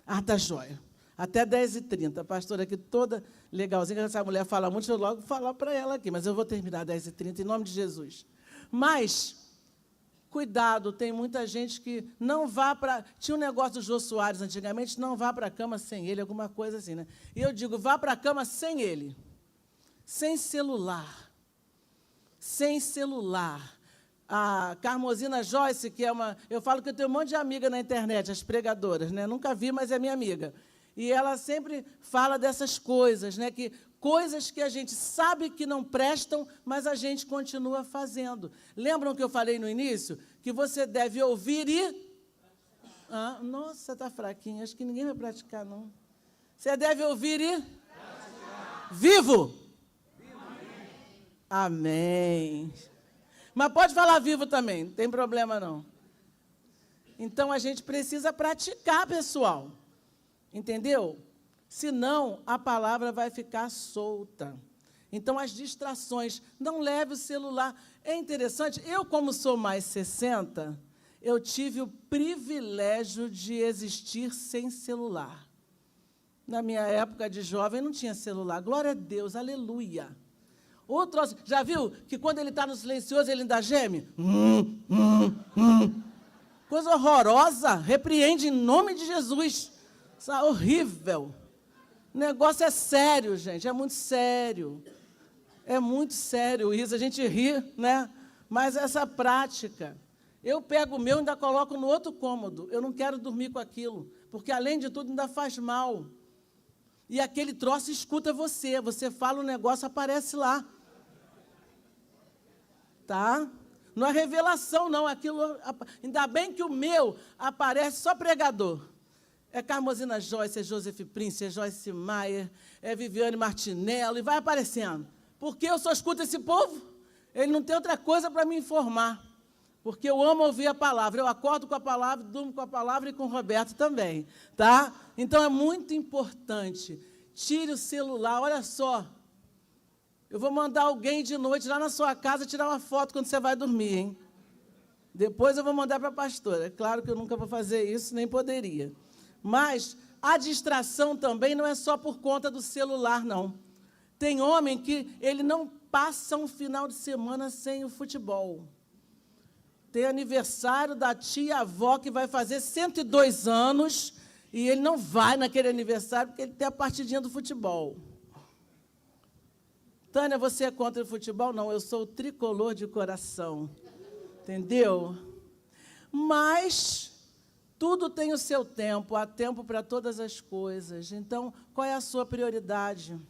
Ah, tá jóia. Até 10h30. A pastora aqui toda legalzinha, essa mulher fala muito, eu logo vou falar para ela aqui, mas eu vou terminar 10h30, em nome de Jesus. Mas, cuidado, tem muita gente que não vá para... Tinha um negócio do Jô Soares antigamente, não vá para a cama sem ele, alguma coisa assim, né? E eu digo, vá para a cama sem ele. Sem celular. Sem celular. A Carmosina Joyce, que é uma... Eu falo que eu tenho um monte de amiga na internet, as pregadoras, né? Nunca vi, mas é minha amiga. E ela sempre fala dessas coisas, né? Coisas que a gente sabe que não prestam, mas a gente continua fazendo. Lembram que eu falei no início? Que você deve ouvir e... Ah, nossa, está fraquinho. Acho que ninguém vai praticar, não. Você deve ouvir e... Praticar. Vivo? Vivo. Amém. Mas pode falar vivo também, não tem problema, não. Então, a gente precisa praticar, pessoal. Entendeu? Senão, a palavra vai ficar solta. Então, as distrações, não leve o celular. É interessante, eu, como sou mais 60, eu tive o privilégio de existir sem celular. Na minha época de jovem, não tinha celular. Glória a Deus, aleluia. Outro, já viu que quando ele está no silencioso, ele ainda geme? Coisa horrorosa. Repreende em nome de Jesus. Isso é horrível. O negócio é sério, gente. É muito sério. É muito sério isso. A gente ri, né? Mas essa prática. Eu pego o meu e ainda coloco no outro cômodo. Eu não quero dormir com aquilo. Porque, além de tudo, ainda faz mal. E aquele troço escuta você. Você fala um negócio, aparece lá. Tá? Não é revelação, não. Aquilo, ainda bem que o meu aparece só pregador. É Carmozina Joyce, é Joseph Prince, é Joyce Meyer, é Viviane Martinello, e vai aparecendo. Porque eu só escuto esse povo. Ele não tem outra coisa para me informar. Porque eu amo ouvir a palavra. Eu acordo com a palavra, durmo com a palavra e com o Roberto também. Tá? Então, é muito importante. Tire o celular, olha só. Eu vou mandar alguém de noite lá na sua casa tirar uma foto quando você vai dormir, hein? Depois eu vou mandar para a pastora. É claro que eu nunca vou fazer isso, nem poderia. Mas a distração também não é só por conta do celular, não. Tem homem que ele não passa um final de semana sem o futebol. Tem aniversário da tia-avó que vai fazer 102 anos e ele não vai naquele aniversário porque ele tem a partidinha do futebol. Tânia, você é contra o futebol? Não, eu sou o tricolor de coração. Entendeu? Mas tudo tem o seu tempo, há tempo para todas as coisas. Então, qual é a sua prioridade?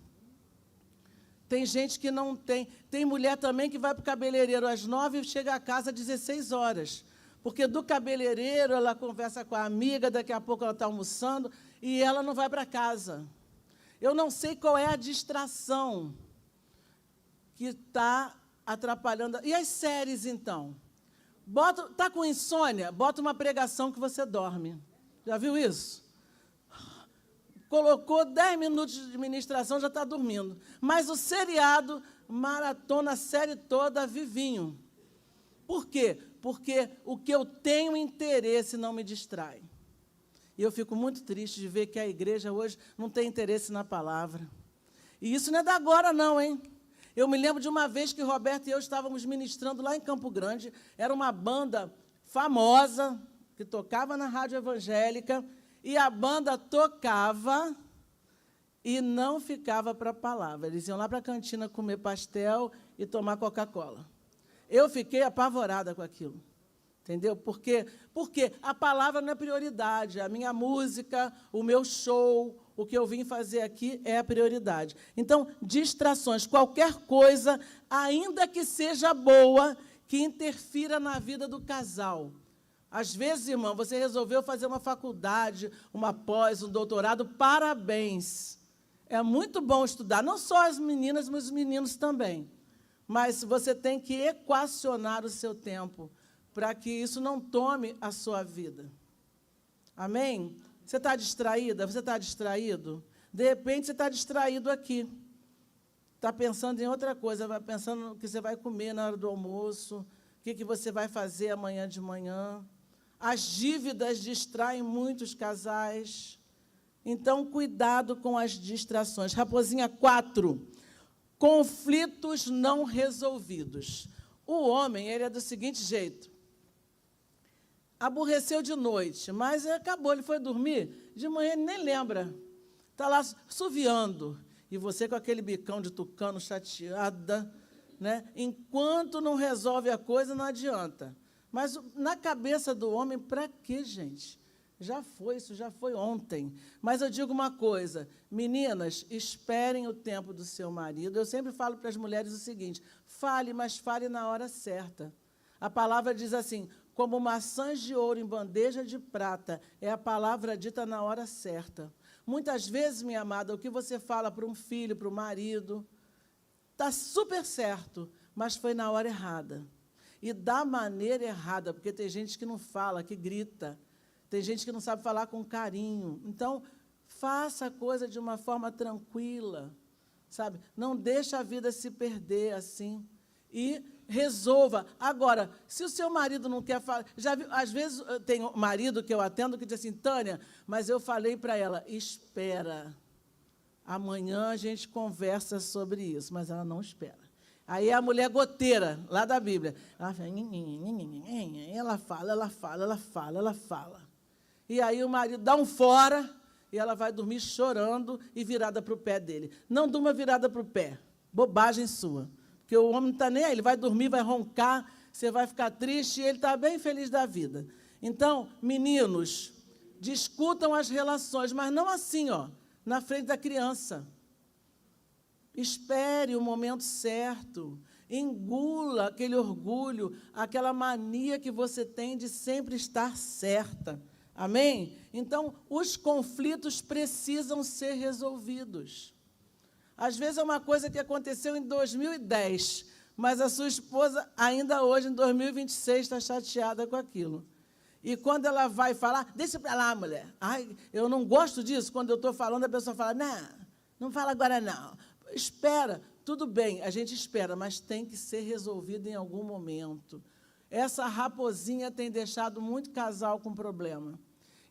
Tem gente que não tem. Tem mulher também que vai para o cabeleireiro às 9 e chega a casa às 16 horas. Porque do cabeleireiro ela conversa com a amiga, daqui a pouco ela está almoçando e ela não vai para casa. Eu não sei qual é a distração que está atrapalhando. E as séries, então? Está com insônia? Bota uma pregação que você dorme. Já viu isso? Colocou 10 minutos de ministração, já está dormindo. Mas o seriado, maratona a série toda, vivinho. Por quê? Porque o que eu tenho interesse não me distrai. E eu fico muito triste de ver que a igreja hoje não tem interesse na palavra. E isso não é da agora, não, hein? Eu me lembro de uma vez que Roberto e eu estávamos ministrando lá em Campo Grande. Era uma banda famosa, que tocava na rádio evangélica, e a banda tocava e não ficava para a palavra. Eles iam lá para a cantina comer pastel e tomar Coca-Cola. Eu fiquei apavorada com aquilo. Entendeu? Porque a palavra não é prioridade. A minha música, o meu show, o que eu vim fazer aqui é a prioridade. Então, distrações, qualquer coisa, ainda que seja boa, que interfira na vida do casal. Às vezes, irmão, você resolveu fazer uma faculdade, uma pós, um doutorado, parabéns. É muito bom estudar, não só as meninas, mas os meninos também. Mas você tem que equacionar o seu tempo, para que isso não tome a sua vida. Amém? Você está distraída? Você está distraído? De repente, você está distraído aqui. Está pensando em outra coisa, vai pensando no que você vai comer na hora do almoço, o que você vai fazer amanhã de manhã. As dívidas distraem muitos casais. Então, cuidado com as distrações. Raposinha 4. Conflitos não resolvidos. O homem, ele é do seguinte jeito. Aborreceu de noite, mas acabou, ele foi dormir, de manhã ele nem lembra. Está lá assoviando. E você com aquele bicão de tucano, chateada, né? Enquanto não resolve a coisa, não adianta. Mas na cabeça do homem, para quê, gente? Já foi, isso já foi ontem. Mas eu digo uma coisa, meninas, esperem o tempo do seu marido. Eu sempre falo para as mulheres o seguinte, fale, mas fale na hora certa. A palavra diz assim, como maçãs de ouro em bandeja de prata, é a palavra dita na hora certa. Muitas vezes, minha amada, o que você fala para um filho, para o marido, está super certo, mas foi na hora errada. E da maneira errada, porque tem gente que não fala, que grita. Tem gente que não sabe falar com carinho. Então, faça a coisa de uma forma tranquila, sabe? Não deixa a vida se perder assim. E resolva. Agora, se o seu marido não quer falar... Já viu, às vezes, tem um marido que eu atendo que diz assim, Tânia, mas eu falei para ela, espera. Amanhã a gente conversa sobre isso, mas ela não espera. Aí é a mulher goteira, lá da Bíblia. Ela fala. E aí o marido dá um fora e ela vai dormir chorando e virada para o pé dele. Não durma virada para o pé. Bobagem sua. Porque o homem não está nem aí, ele vai dormir, vai roncar, você vai ficar triste e ele está bem feliz da vida. Então, meninos, discutam as relações, mas não assim, ó, na frente da criança. Espere o momento certo. Engula aquele orgulho, aquela mania que você tem de sempre estar certa. Amém? Então, os conflitos precisam ser resolvidos. Às vezes é uma coisa que aconteceu em 2010, mas a sua esposa, ainda hoje, em 2026, está chateada com aquilo. E quando ela vai falar, deixa para lá, mulher. Ai, eu não gosto disso. Quando eu estou falando, a pessoa fala, não fala agora, não. Espera, tudo bem, a gente espera, mas tem que ser resolvido em algum momento. Essa raposinha tem deixado muito casal com problema.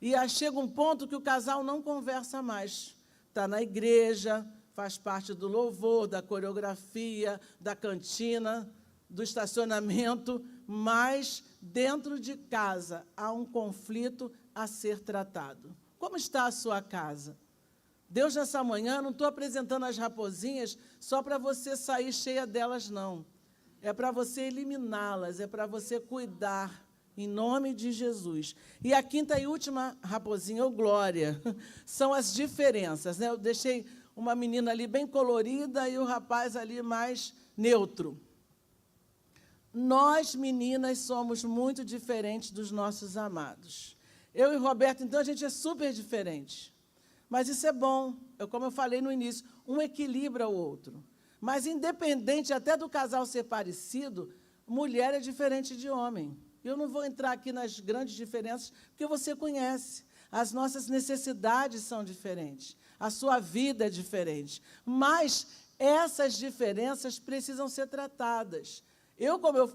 E aí chega um ponto que o casal não conversa mais. Está na igreja, faz parte do louvor, da coreografia, da cantina, do estacionamento, mas dentro de casa há um conflito a ser tratado. Como está a sua casa? Deus, nessa manhã, não estou apresentando as raposinhas só para você sair cheia delas, não. É para você eliminá-las, é para você cuidar, em nome de Jesus. E a quinta e última raposinha, ou glória, são as diferenças, né? Eu deixei uma menina ali bem colorida e o rapaz ali mais neutro. Nós, meninas, somos muito diferentes dos nossos amados. Eu e Roberto, então, a gente é super diferente. Mas isso é bom, como eu falei no início, um equilibra o outro. Mas, independente até do casal ser parecido, mulher é diferente de homem. Eu não vou entrar aqui nas grandes diferenças, porque você conhece. As nossas necessidades são diferentes. A sua vida é diferente. Mas essas diferenças precisam ser tratadas.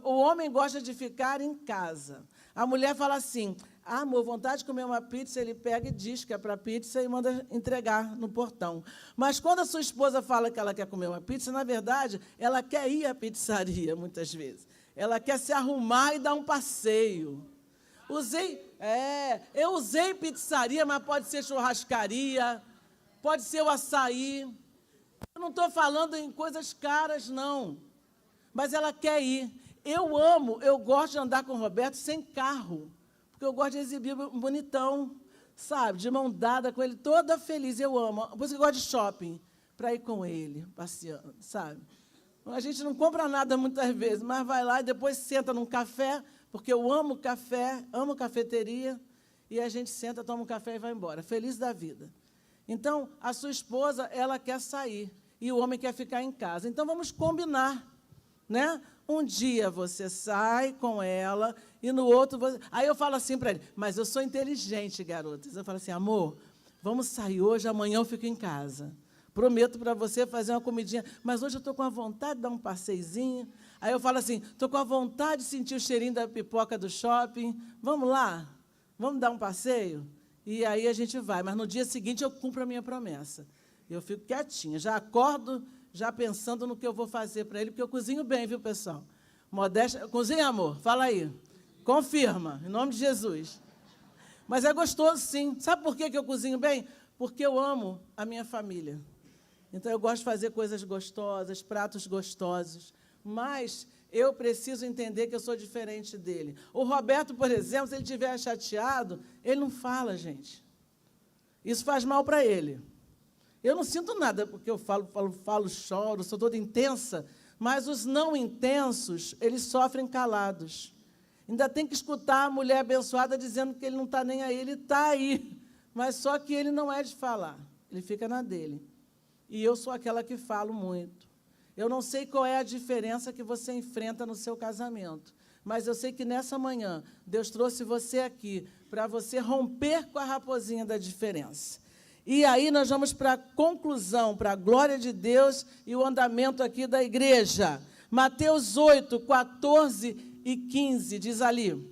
O homem gosta de ficar em casa. A mulher fala assim, amor, vontade de comer uma pizza, ele pega e diz que é para pizza e manda entregar no portão. Mas quando a sua esposa fala que ela quer comer uma pizza, na verdade, ela quer ir à pizzaria, muitas vezes. Ela quer se arrumar e dar um passeio. Eu usei pizzaria, mas pode ser churrascaria, pode ser o açaí. Eu não estou falando em coisas caras, não. Mas ela quer ir. Eu gosto de andar com o Roberto sem carro, porque eu gosto de exibir bonitão, sabe? De mão dada com ele, toda feliz. Eu amo. Por isso que eu gosto de shopping, para ir com ele, passeando, sabe? A gente não compra nada muitas vezes, mas vai lá e depois senta num café, porque eu amo café, amo cafeteria, e a gente senta, toma um café e vai embora, feliz da vida. Então, a sua esposa, ela quer sair, e o homem quer ficar em casa. Então, vamos combinar, né? Um dia você sai com ela, e no outro... Aí eu falo assim para ele, mas eu sou inteligente, garotas. Eu falo assim, amor, vamos sair hoje, amanhã eu fico em casa. Prometo para você fazer uma comidinha, mas hoje eu estou com a vontade de dar um passeizinho. Aí eu falo assim, estou com a vontade de sentir o cheirinho da pipoca do shopping. Vamos lá? Vamos dar um passeio? E aí a gente vai. Mas no dia seguinte eu cumpro a minha promessa. Eu fico quietinha, já acordo, já pensando no que eu vou fazer para ele, porque eu cozinho bem, viu, pessoal? Modéstia. Cozinha, amor? Fala aí. Confirma, em nome de Jesus. Mas é gostoso, sim. Sabe por que eu cozinho bem? Porque eu amo a minha família. Então, eu gosto de fazer coisas gostosas, pratos gostosos, mas eu preciso entender que eu sou diferente dele. O Roberto, por exemplo, se ele estiver chateado, ele não fala, gente. Isso faz mal para ele. Eu não sinto nada, porque eu falo, choro, sou toda intensa, mas os não intensos, eles sofrem calados. Ainda tem que escutar a mulher abençoada dizendo que ele não está nem aí, ele está aí, mas só que ele não é de falar, ele fica na dele. E eu sou aquela que falo muito. Eu não sei qual é a diferença que você enfrenta no seu casamento, mas eu sei que nessa manhã Deus trouxe você aqui para você romper com a raposinha da diferença. E aí nós vamos para a conclusão, para a glória de Deus e o andamento aqui da igreja. Mateus 8, 14 e 15, diz ali: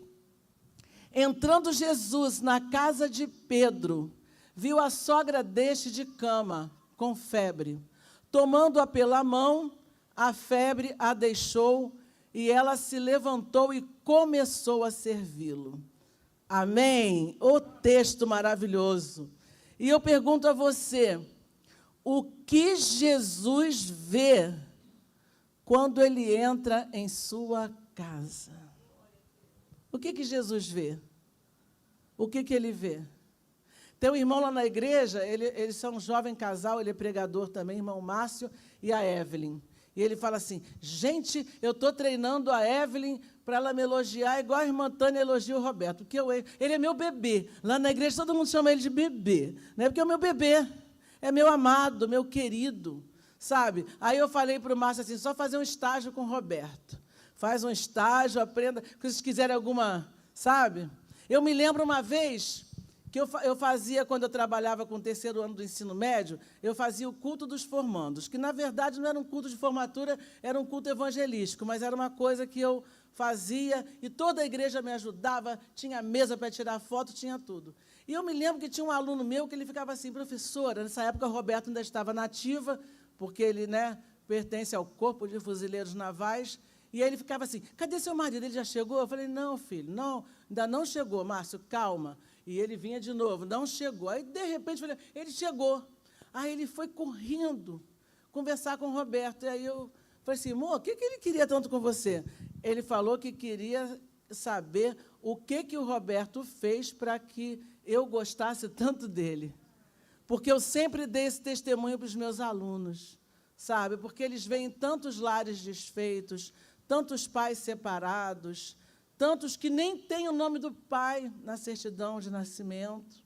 entrando Jesus na casa de Pedro, viu a sogra deste de cama, com febre. Tomando-a pela mão, a febre a deixou, e ela se levantou e começou a servi-lo. Amém? O texto maravilhoso. E eu pergunto a você, o que Jesus vê quando ele entra em sua casa? O que Jesus vê? O que ele vê? Tem um irmão lá na igreja, eles são um jovem casal, ele é pregador também, irmão Márcio e a Evelyn. E ele fala assim, gente, eu estou treinando a Evelyn para ela me elogiar, igual a irmã Tânia elogia o Roberto, porque ele é meu bebê. Lá na igreja todo mundo chama ele de bebê, né? Porque é o meu bebê, é meu amado, meu querido, sabe? Aí eu falei para o Márcio assim, só fazer um estágio com o Roberto. Faz um estágio, aprenda, se vocês quiserem alguma, sabe? Eu me lembro uma vez que eu fazia, quando eu trabalhava com o 3º ano do ensino médio, eu fazia o culto dos formandos, que, na verdade, não era um culto de formatura, era um culto evangelístico, mas era uma coisa que eu fazia e toda a igreja me ajudava, tinha mesa para tirar foto, tinha tudo. E eu me lembro que tinha um aluno meu que ele ficava assim, professora, nessa época o Roberto ainda estava na ativa, porque ele, né, pertence ao Corpo de Fuzileiros Navais, e aí ele ficava assim, cadê seu marido? Ele já chegou? Eu falei, não, filho, não, ainda não chegou, Márcio, calma. E ele vinha de novo, não chegou. Aí, de repente, eu falei, ele chegou. Aí ele foi correndo conversar com o Roberto. E aí eu falei assim, amor, o que ele queria tanto com você? Ele falou que queria saber o que o Roberto fez para que eu gostasse tanto dele. Porque eu sempre dei esse testemunho para os meus alunos, sabe? Porque eles veem tantos lares desfeitos, tantos pais separados, tantos que nem têm o nome do pai na certidão de nascimento.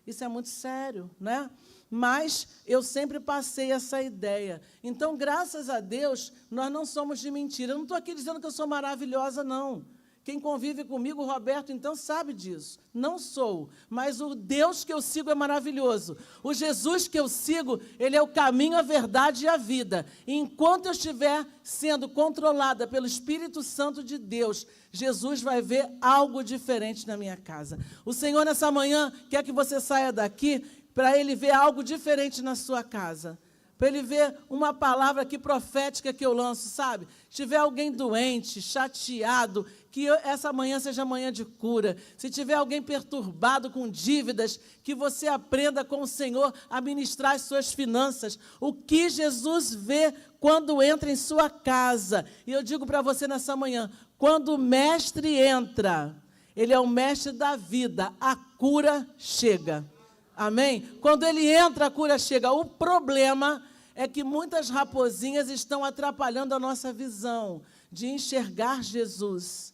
Isso é muito sério, né? Mas eu sempre passei essa ideia. Então, graças a Deus, nós não somos de mentira. Eu não estou aqui dizendo que eu sou maravilhosa, não. Quem convive comigo, o Roberto, então, sabe disso. Não sou, mas o Deus que eu sigo é maravilhoso. O Jesus que eu sigo, ele é o caminho, a verdade e a vida. E enquanto eu estiver sendo controlada pelo Espírito Santo de Deus, Jesus vai ver algo diferente na minha casa. O Senhor, nessa manhã, quer que você saia daqui para Ele ver algo diferente na sua casa. Para Ele ver uma palavra aqui profética que eu lanço, sabe? Se tiver alguém doente, chateado, que essa manhã seja manhã de cura. Se tiver alguém perturbado com dívidas, que você aprenda com o Senhor a ministrar as suas finanças. O que Jesus vê quando entra em sua casa. E eu digo para você nessa manhã, quando o mestre entra, ele é o mestre da vida, a cura chega. Amém? Quando ele entra, a cura chega. O problema é que muitas raposinhas estão atrapalhando a nossa visão de enxergar Jesus.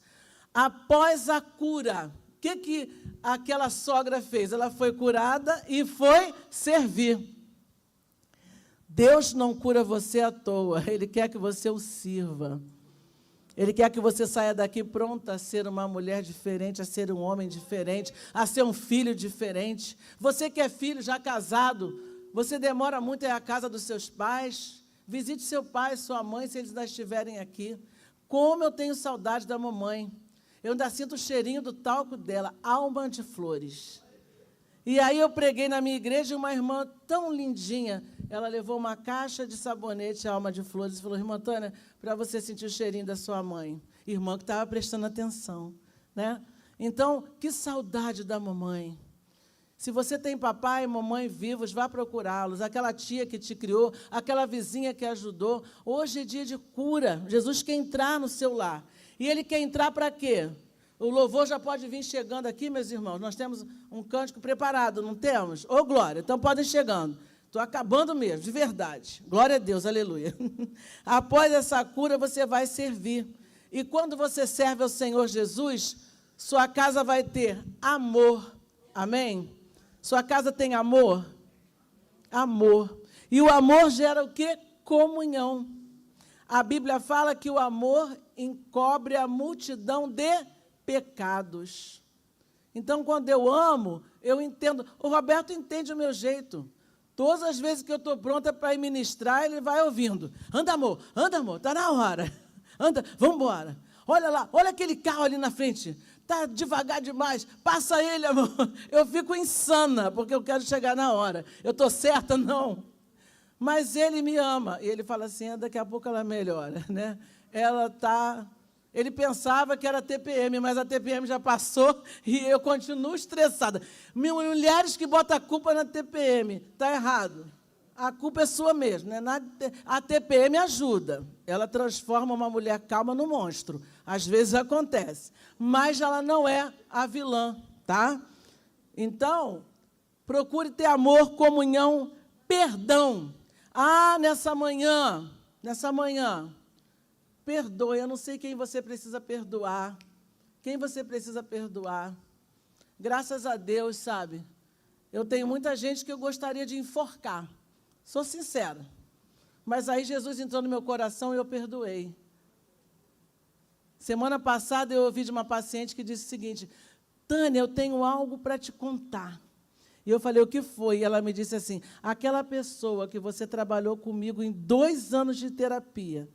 Após a cura, o que aquela sogra fez? Ela foi curada e foi servir. Deus não cura você à toa, Ele quer que você o sirva. Ele quer que você saia daqui pronta a ser uma mulher diferente, a ser um homem diferente, a ser um filho diferente. Você que é filho, já casado, você demora muito a ir à casa dos seus pais. Visite seu pai, sua mãe, se eles ainda estiverem aqui. Como eu tenho saudade da mamãe. Eu ainda sinto o cheirinho do talco dela, alma de flores. E aí eu preguei na minha igreja, uma irmã tão lindinha, ela levou uma caixa de sabonete, alma de flores, e falou, irmã Tânia, para você sentir o cheirinho da sua mãe. Irmã que estava prestando atenção, né? Então, que saudade da mamãe. Se você tem papai e mamãe vivos, vá procurá-los. Aquela tia que te criou, aquela vizinha que ajudou. Hoje é dia de cura. Jesus quer entrar no seu lar. E Ele quer entrar para quê? O louvor já pode vir chegando aqui, meus irmãos. Nós temos um cântico preparado, não temos? Ô, glória! Então, podem ir chegando. Estou acabando mesmo, de verdade. Glória a Deus, aleluia. Após essa cura, você vai servir. E quando você serve ao Senhor Jesus, sua casa vai ter amor. Amém? Sua casa tem amor? Amor. E o amor gera o quê? Comunhão. A Bíblia fala que o amor encobre a multidão de pecados. Então, quando eu amo, eu entendo. O Roberto entende o meu jeito. Todas as vezes que eu estou pronta para ir ministrar, ele vai ouvindo. Anda, amor, está na hora. Anda, vamos embora. Olha lá, olha aquele carro ali na frente. Está devagar demais, passa ele, amor. Eu fico insana, porque eu quero chegar na hora. Eu estou certa? Não. Mas ele me ama. E ele fala assim, daqui a pouco ela melhora, né? Ele pensava que era TPM, mas a TPM já passou e eu continuo estressada. Mulheres que botam a culpa na TPM, está errado. A culpa é sua mesmo, né? A TPM ajuda. Ela transforma uma mulher calma num monstro. Às vezes acontece. Mas ela não é a vilã, tá? Então, procure ter amor, comunhão, perdão. Nessa manhã, perdoe. Eu não sei quem você precisa perdoar. Quem você precisa perdoar? Graças a Deus, sabe? Eu tenho muita gente que eu gostaria de enforcar. Sou sincera. Mas aí Jesus entrou no meu coração e eu perdoei. Semana passada eu ouvi de uma paciente que disse o seguinte, Tânia, eu tenho algo para te contar. E eu falei, o que foi? E ela me disse assim, aquela pessoa que você trabalhou comigo em 2 anos de terapia,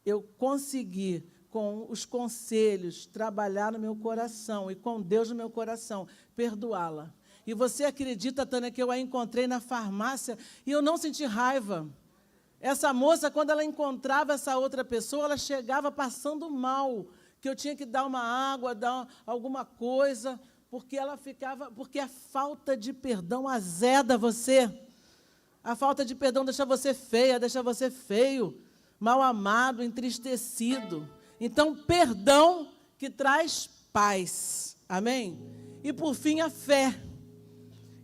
eu consegui, com os conselhos, trabalhar no meu coração e com Deus no meu coração, perdoá-la. E você acredita, Tânia, que eu a encontrei na farmácia e eu não senti raiva. Essa moça, quando ela encontrava essa outra pessoa, ela chegava passando mal, que eu tinha que dar uma água, dar alguma coisa, porque a falta de perdão azeda você. A falta de perdão deixa você feia, deixa você feio, mal amado, entristecido. Então, perdão que traz paz. Amém? E, por fim, a fé,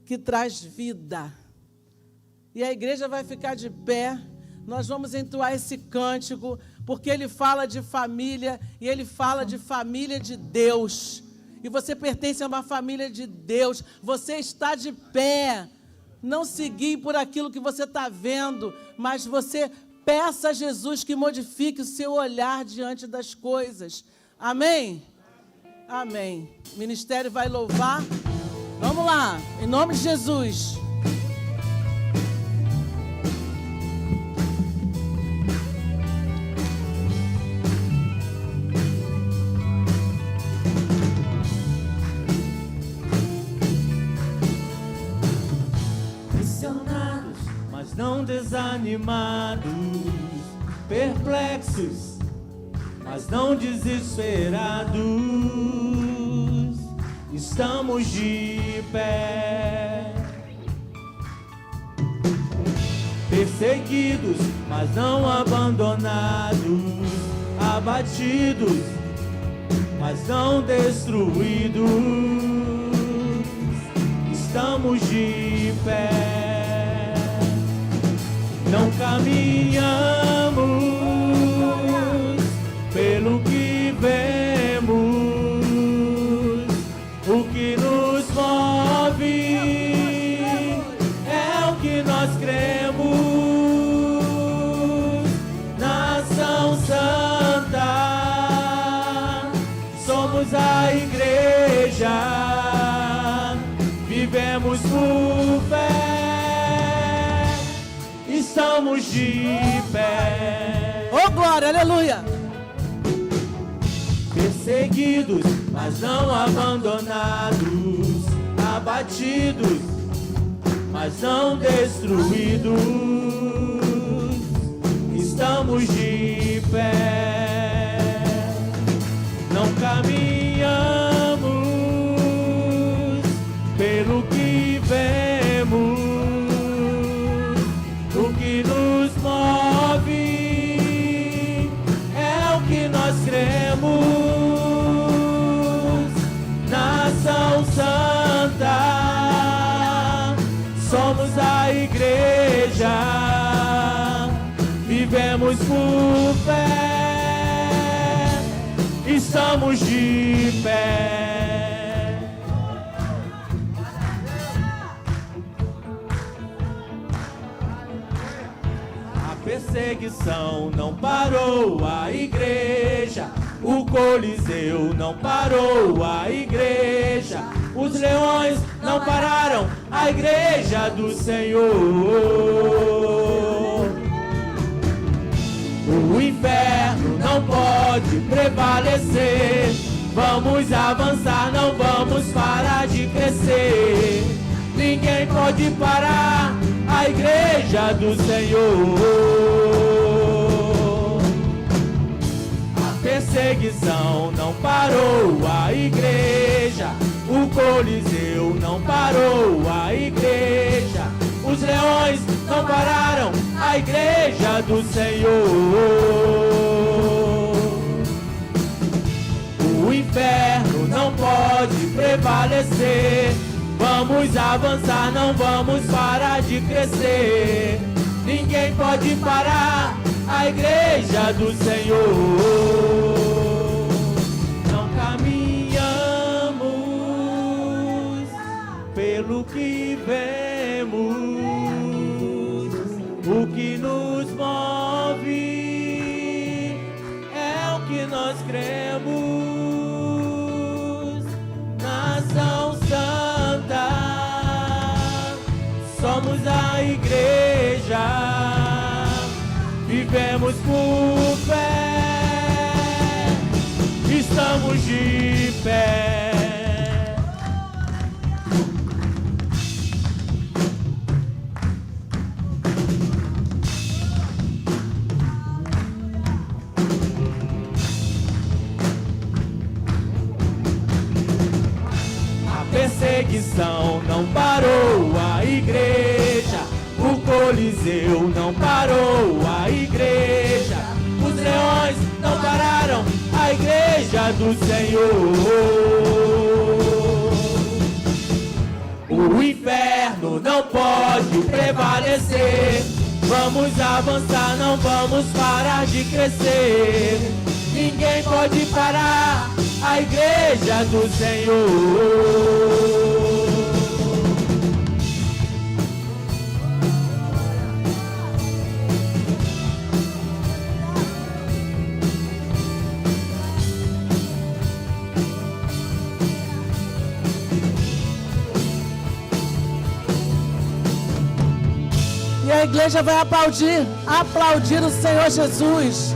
que traz vida. E a igreja vai ficar de pé. Nós vamos entoar esse cântico, porque ele fala de família, e ele fala de família de Deus. E você pertence a uma família de Deus. Você está de pé. Não se guie por aquilo que você está vendo, mas você peça a Jesus que modifique o seu olhar diante das coisas. Amém? Amém. O ministério vai louvar. Vamos lá, em nome de Jesus. Pressionados, mas não desanimados, perplexos, mas não desesperados, estamos de pé. Perseguidos, mas não abandonados, abatidos, mas não destruídos, estamos de pé. Não caminhamos pelo que vemos, o que nos move é o que nós cremos. Nação Santa, somos a igreja, vivemos por fé, estamos de pé. Oh, glória, aleluia! Perseguidos, mas não abandonados, abatidos, mas não destruídos, estamos de pé. Não caminhamos pelo que vemos, o que nos move é o que nós cremos. Nação Santa, somos a igreja, vivemos por fé, estamos de pé. A perseguição não parou a igreja, O Coliseu não parou a igreja. Os leões não pararam a igreja do Senhor. O inferno não pode prevalecer. Vamos avançar, não vamos parar de crescer. Ninguém pode parar a igreja do Senhor. A perseguição não parou a igreja. O Coliseu não parou a igreja. Os leões não pararam a igreja do Senhor. O inferno não pode prevalecer. Vamos avançar, não vamos parar de crescer. Ninguém pode parar a igreja do Senhor. Não caminhamos pelo que vemos. O que nos move é o que nós cremos. Nação Santa, somos a igreja, vivemos por fé, estamos de pé. Perseguição não parou a igreja. O Coliseu não parou a igreja. Os leões não pararam a igreja do Senhor. O inferno não pode prevalecer. Vamos avançar, não vamos parar de crescer. Ninguém pode parar a igreja do Senhor. E a igreja vai aplaudir o Senhor Jesus.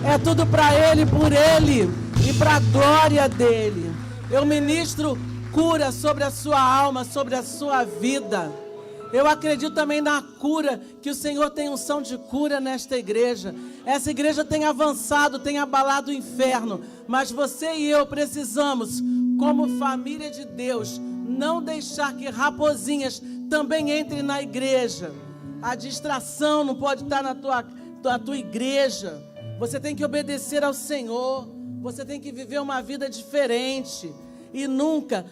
É tudo para Ele, por Ele e para a glória dEle. Eu ministro cura sobre a sua alma, sobre a sua vida. Eu acredito também na cura, que o Senhor tem unção de cura nesta igreja. Essa igreja tem avançado, tem abalado o inferno. Mas você e eu precisamos, como família de Deus, não deixar que raposinhas também entrem na igreja. A distração não pode estar na tua igreja. Você tem que obedecer ao Senhor. Você tem que viver uma vida diferente. E nunca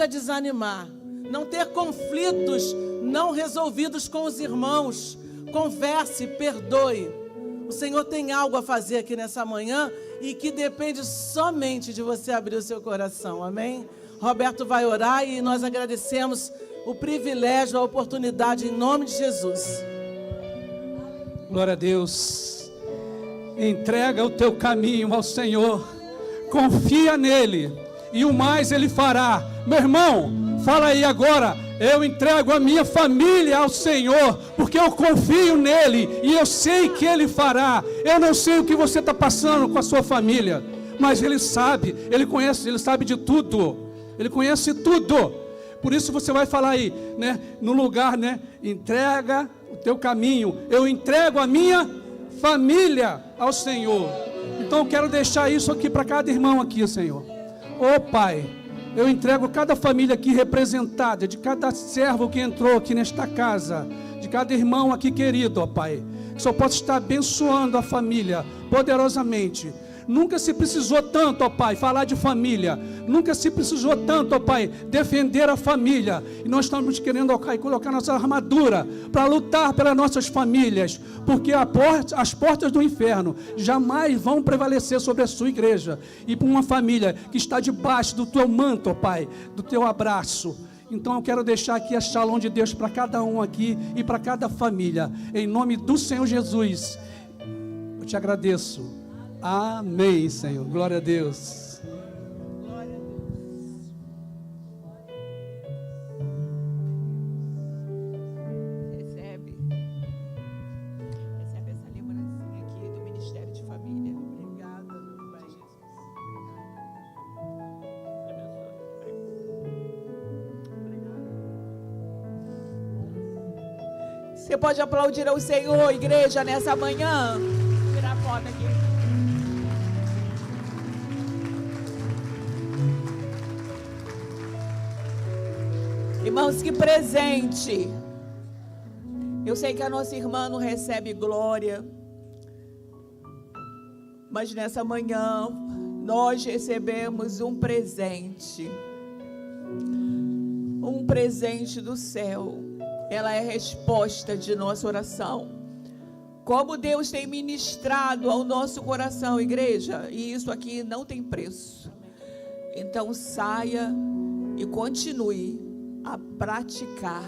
desanimar. Não ter conflitos não resolvidos com os irmãos. Converse, perdoe. O Senhor tem algo a fazer aqui nessa manhã e que depende somente de você abrir o seu coração. Amém? Roberto vai orar e nós agradecemos o privilégio, a oportunidade, em nome de Jesus. Glória a Deus. Entrega o teu caminho ao Senhor. Confia nele e o mais Ele fará. Meu irmão, fala aí agora. Eu entrego a minha família ao Senhor, porque eu confio nele e eu sei que Ele fará. Eu não sei o que você está passando com a sua família, mas Ele sabe, Ele conhece, Ele sabe de tudo. Ele conhece tudo. Por isso você vai falar aí, né, no lugar, né, entrega o teu caminho. Eu entrego a minha família ao Senhor. Então eu quero deixar isso aqui para cada irmão aqui, Senhor. Ô Pai, eu entrego cada família aqui representada, de cada servo que entrou aqui nesta casa, de cada irmão aqui querido, ó Pai, que só possa estar abençoando a família poderosamente. Nunca se precisou tanto, ó Pai, falar de família. Nunca se precisou tanto, ó Pai, defender a família. E nós estamos querendo, ó Pai, colocar nossa armadura para lutar pelas nossas famílias. Porque as portas do inferno jamais vão prevalecer sobre a sua igreja. E para uma família que está debaixo do teu manto, ó Pai, do teu abraço. Então eu quero deixar aqui a shalom de Deus para cada um aqui e para cada família. Em nome do Senhor Jesus, eu te agradeço. Amém, Senhor. Glória a Deus. Recebe essa lembrancinha aqui do Ministério de Família. Obrigada, Pai Jesus. Você pode aplaudir ao Senhor, igreja, nessa manhã? Vou tirar a foto aqui. Irmãos, que presente. Eu sei que a nossa irmã não recebe glória, mas nessa manhã nós recebemos um presente do céu. Ela é a resposta de nossa oração. Como Deus tem ministrado ao nosso coração, igreja, e isso aqui não tem preço. Então saia e continue a praticar,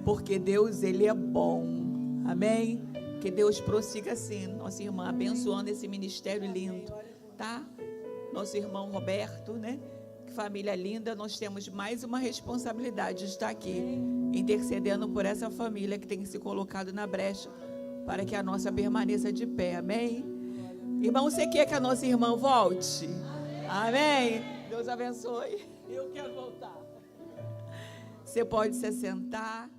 porque Deus, Ele é bom. Amém? Que Deus prossiga assim, nossa irmã, abençoando esse ministério lindo, tá? Nosso irmão Roberto, né? Que família linda. Nós temos mais uma responsabilidade de estar aqui, intercedendo por essa família que tem se colocado na brecha, para que a nossa permaneça de pé. Amém? Irmão, você quer que a nossa irmã volte? Amém? Deus abençoe. Eu quero voltar. Você pode se sentar.